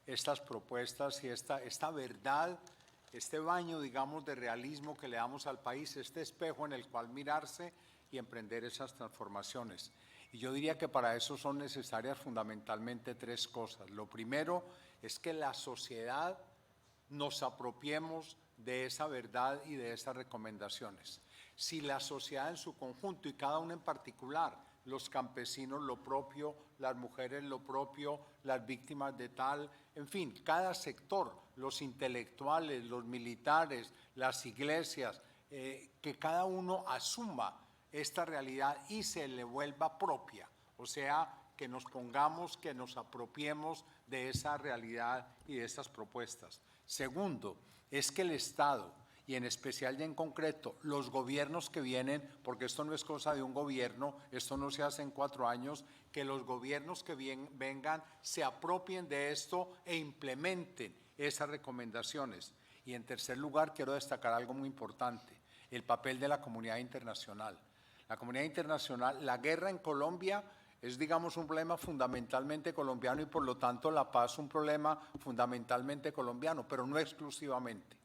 estas propuestas y esta verdad, este baño, digamos, de realismo que le damos al país, este espejo en el cual mirarse y emprender esas transformaciones. Y yo diría que para eso son necesarias fundamentalmente tres cosas. Lo primero es que la sociedad nos apropiemos de esa verdad y de esas recomendaciones. Si la sociedad en su conjunto y cada uno en particular, los campesinos lo propio, las mujeres lo propio, las víctimas de tal, en fin, cada sector, los intelectuales, los militares, las iglesias, que cada uno asuma esta realidad y se le vuelva propia, o sea, que nos pongamos, que nos apropiemos de esa realidad y de estas propuestas. Segundo, es que el Estado, y en especial y en concreto los gobiernos que vienen, porque esto no es cosa de un gobierno, esto no se hace en 4 años, que los gobiernos que vengan se apropien de esto e implementen esas recomendaciones. Y en tercer lugar, quiero destacar algo muy importante, el papel de la comunidad internacional. La comunidad internacional, la guerra en Colombia es, digamos, un problema fundamentalmente colombiano y por lo tanto la paz un problema fundamentalmente colombiano, pero no exclusivamente.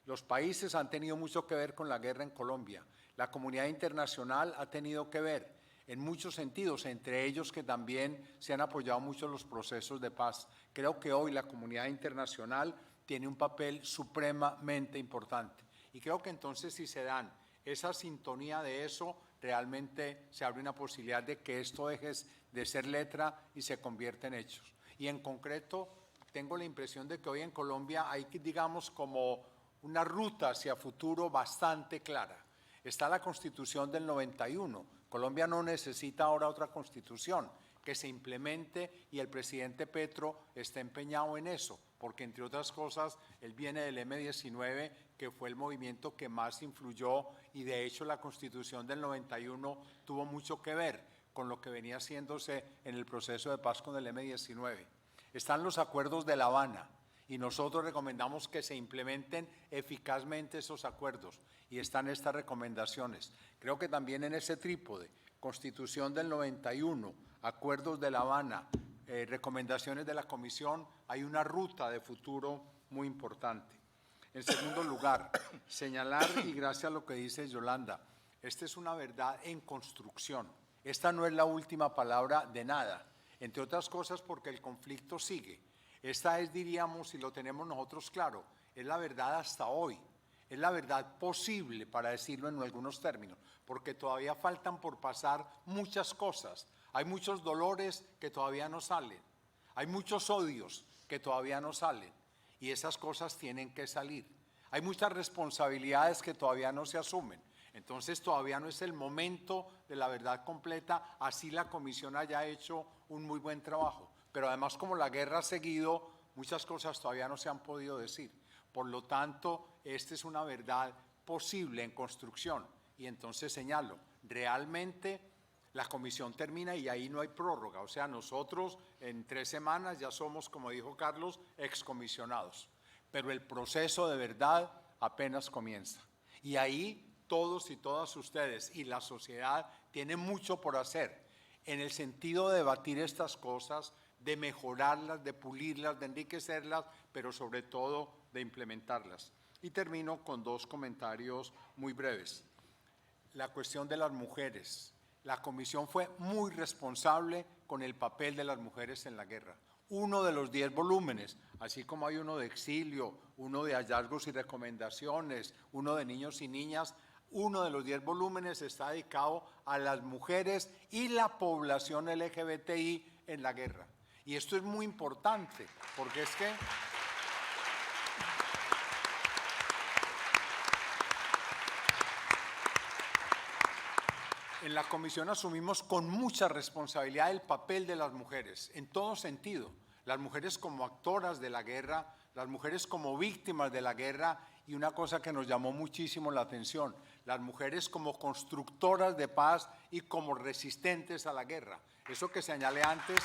Los países han tenido mucho que ver con la guerra en Colombia. La comunidad internacional ha tenido que ver en muchos sentidos, entre ellos que también se han apoyado mucho los procesos de paz. Creo que hoy la comunidad internacional tiene un papel supremamente importante. Y creo que entonces si se dan esa sintonía de eso, realmente se abre una posibilidad de que esto deje de ser letra y se convierta en hechos. Y en concreto, tengo la impresión de que hoy en Colombia hay, digamos, como una ruta hacia futuro bastante clara. Está la Constitución del 91. Colombia no necesita ahora otra Constitución que se implemente y el presidente Petro está empeñado en eso, porque entre otras cosas, él viene del M-19, que fue el movimiento que más influyó y de hecho la Constitución del 91 tuvo mucho que ver con lo que venía haciéndose en el proceso de paz con el M-19. Están los acuerdos de La Habana y nosotros recomendamos que se implementen eficazmente esos acuerdos y están estas recomendaciones. Creo que también en ese trípode, Constitución del 91, acuerdos de La Habana, recomendaciones de la Comisión, hay una ruta de futuro muy importante. En segundo lugar, señalar, y gracias a lo que dice Yolanda, esta es una verdad en construcción. Esta no es la última palabra de nada, entre otras cosas porque el conflicto sigue. Esta es, diríamos, y lo tenemos nosotros claro, es la verdad hasta hoy, es la verdad posible, para decirlo en algunos términos, porque todavía faltan por pasar muchas cosas. Hay muchos dolores que todavía no salen, hay muchos odios que todavía no salen y esas cosas tienen que salir. Hay muchas responsabilidades que todavía no se asumen. Entonces todavía no es el momento de la verdad completa, así la comisión haya hecho un muy buen trabajo. Pero además, como la guerra ha seguido, muchas cosas todavía no se han podido decir. Por lo tanto, esta es una verdad posible en construcción. Y entonces señalo, realmente la comisión termina y ahí no hay prórroga. O sea, nosotros en 3 semanas ya somos, como dijo Carlos, excomisionados. Pero el proceso de verdad apenas comienza. Y ahí todos y todas ustedes y la sociedad tienen mucho por hacer en el sentido de debatir estas cosas, de mejorarlas, de pulirlas, de enriquecerlas, pero sobre todo de implementarlas. Y termino con 2 comentarios muy breves. La cuestión de las mujeres. La comisión fue muy responsable con el papel de las mujeres en la guerra. Uno de los 10 volúmenes, así como hay uno de exilio, uno de hallazgos y recomendaciones, uno de niños y niñas, uno de los 10 volúmenes está dedicado a las mujeres y la población LGBTI en la guerra. Y esto es muy importante, porque es que en la comisión asumimos con mucha responsabilidad el papel de las mujeres, en todo sentido. Las mujeres como actoras de la guerra, las mujeres como víctimas de la guerra y una cosa que nos llamó muchísimo la atención, las mujeres como constructoras de paz y como resistentes a la guerra. Eso que señalé antes.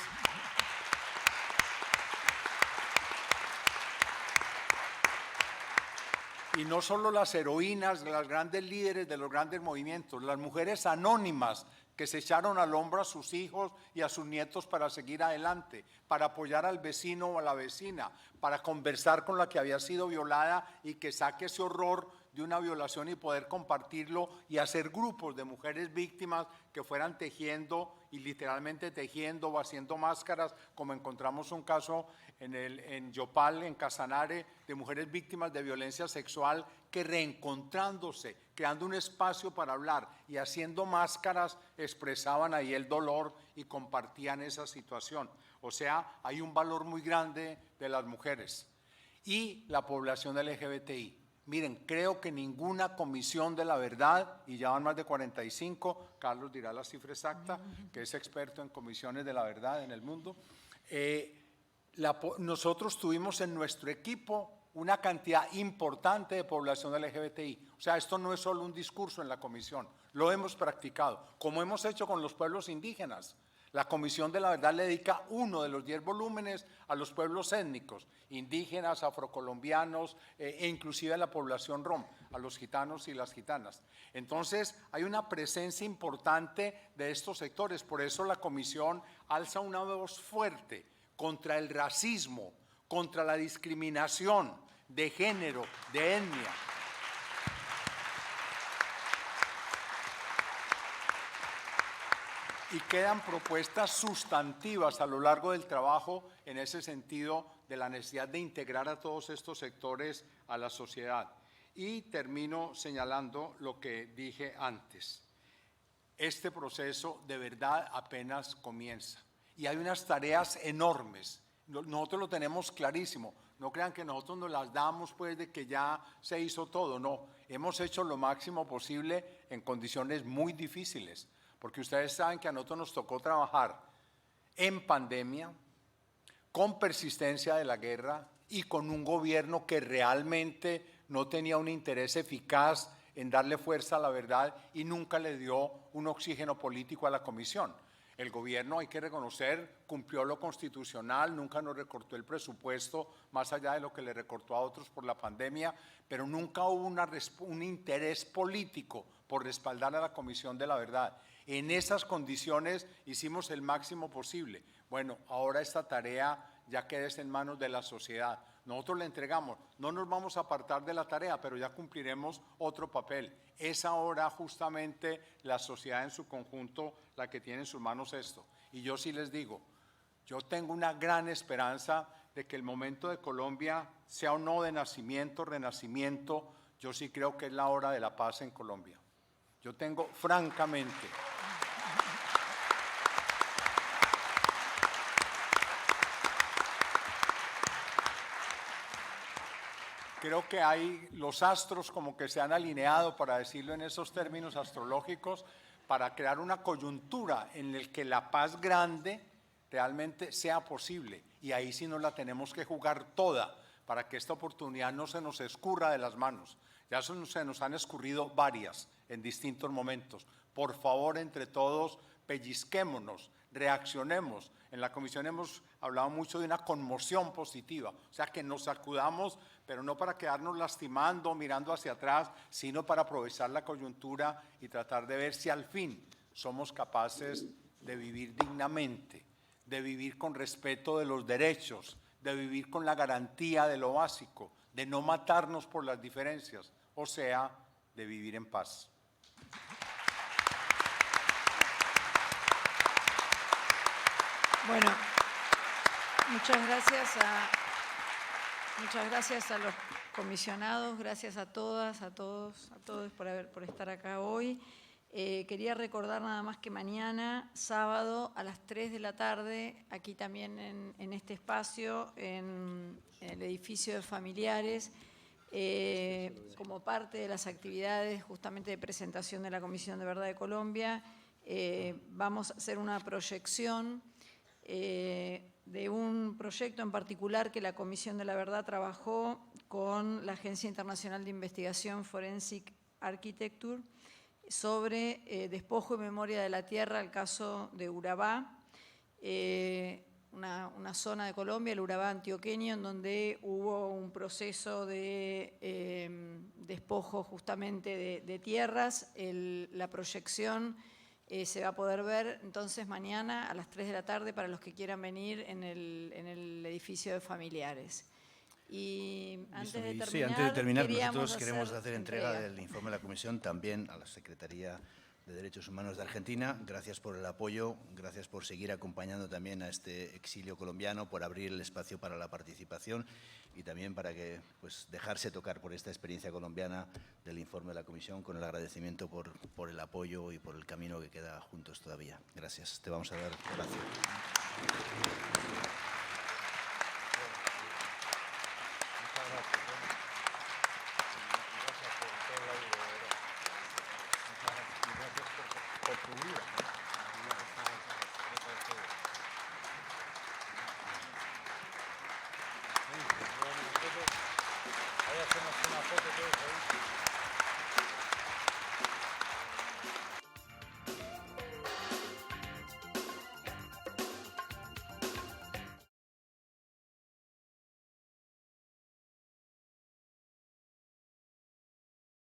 Y no solo las heroínas, las grandes líderes de los grandes movimientos, las mujeres anónimas que se echaron al hombro a sus hijos y a sus nietos para seguir adelante, para apoyar al vecino o a la vecina, para conversar con la que había sido violada y que saque ese horror de una violación y poder compartirlo y hacer grupos de mujeres víctimas que fueran tejiendo y literalmente tejiendo o haciendo máscaras, como encontramos un caso en Yopal, en Casanare, de mujeres víctimas de violencia sexual que reencontrándose, creando un espacio para hablar y haciendo máscaras, expresaban ahí el dolor y compartían esa situación. O sea, hay un valor muy grande de las mujeres y la población LGBTI. Miren, creo que ninguna comisión de la verdad, y ya van más de 45, Carlos dirá la cifra exacta, que es experto en comisiones de la verdad en el mundo, nosotros tuvimos en nuestro equipo una cantidad importante de población LGBTI. O sea, esto no es solo un discurso en la comisión, lo hemos practicado, como hemos hecho con los pueblos indígenas. La Comisión de la Verdad le dedica uno de los 10 volúmenes a los pueblos étnicos, indígenas, afrocolombianos e inclusive a la población rom, a los gitanos y las gitanas. Entonces, hay una presencia importante de estos sectores, por eso la Comisión alza una voz fuerte contra el racismo, contra la discriminación de género, de etnia. Y quedan propuestas sustantivas a lo largo del trabajo en ese sentido de la necesidad de integrar a todos estos sectores a la sociedad. Y termino señalando lo que dije antes. Este proceso de verdad apenas comienza y hay unas tareas enormes. Nosotros lo tenemos clarísimo. No crean que nosotros nos las damos pues de que ya se hizo todo. No, hemos hecho lo máximo posible en condiciones muy difíciles. Porque ustedes saben que a nosotros nos tocó trabajar en pandemia, con persistencia de la guerra y con un gobierno que realmente no tenía un interés eficaz en darle fuerza a la verdad y nunca le dio un oxígeno político a la comisión. El gobierno, hay que reconocer, cumplió lo constitucional, nunca nos recortó el presupuesto, más allá de lo que le recortó a otros por la pandemia, pero nunca hubo un interés político por respaldar a la Comisión de la Verdad. En esas condiciones hicimos el máximo posible. Bueno, ahora esta tarea ya queda en manos de la sociedad. Nosotros le entregamos, no nos vamos a apartar de la tarea, pero ya cumpliremos otro papel. Es ahora justamente la sociedad en su conjunto la que tiene en sus manos esto. Y yo sí les digo, yo tengo una gran esperanza de que el momento de Colombia sea o no de nacimiento, renacimiento, yo sí creo que es la hora de la paz en Colombia. Yo tengo francamente... Creo que hay los astros como que se han alineado, para decirlo en esos términos astrológicos, para crear una coyuntura en la que la paz grande realmente sea posible. Y ahí sí nos la tenemos que jugar toda para que esta oportunidad no se nos escurra de las manos. Ya se nos han escurrido varias en distintos momentos. Por favor, entre todos, pellizquémonos, reaccionemos. En la comisión hemos hablado mucho de una conmoción positiva, o sea, que nos sacudamos, pero no para quedarnos lastimando, mirando hacia atrás, sino para aprovechar la coyuntura y tratar de ver si al fin somos capaces de vivir dignamente, de vivir con respeto de los derechos, de vivir con la garantía de lo básico, de no matarnos por las diferencias, o sea, de vivir en paz. Bueno, muchas gracias a los comisionados, gracias a todas, a todos por estar acá hoy. Quería recordar nada más que mañana, sábado, a las 3 de la tarde, aquí también en este espacio, en el edificio de familiares, como parte de las actividades justamente de presentación de la Comisión de Verdad de Colombia, vamos a hacer una proyección de un proyecto en particular que la Comisión de la Verdad trabajó con la Agencia Internacional de Investigación Forensic Architecture sobre despojo y memoria de la tierra, el caso de Urabá, una zona de Colombia, el Urabá antioqueño, en donde hubo un proceso de despojo justamente de tierras. La proyección se va a poder ver entonces mañana a las 3 de la tarde para los que quieran venir en el edificio de familiares. Y antes de terminar, sí, antes de terminar, queríamos nosotros queremos hacer entrega entrega del informe de la Comisión también a la Secretaría de Derechos Humanos de Argentina. Gracias por el apoyo, gracias por seguir acompañando también a este exilio colombiano, por abrir el espacio para la participación y también para que pues, dejarse tocar por esta experiencia colombiana del informe de la Comisión, con el agradecimiento por el apoyo y por el camino que queda juntos todavía. Gracias. Te vamos a dar gracias. Ahí hacemos una foto todos ahí.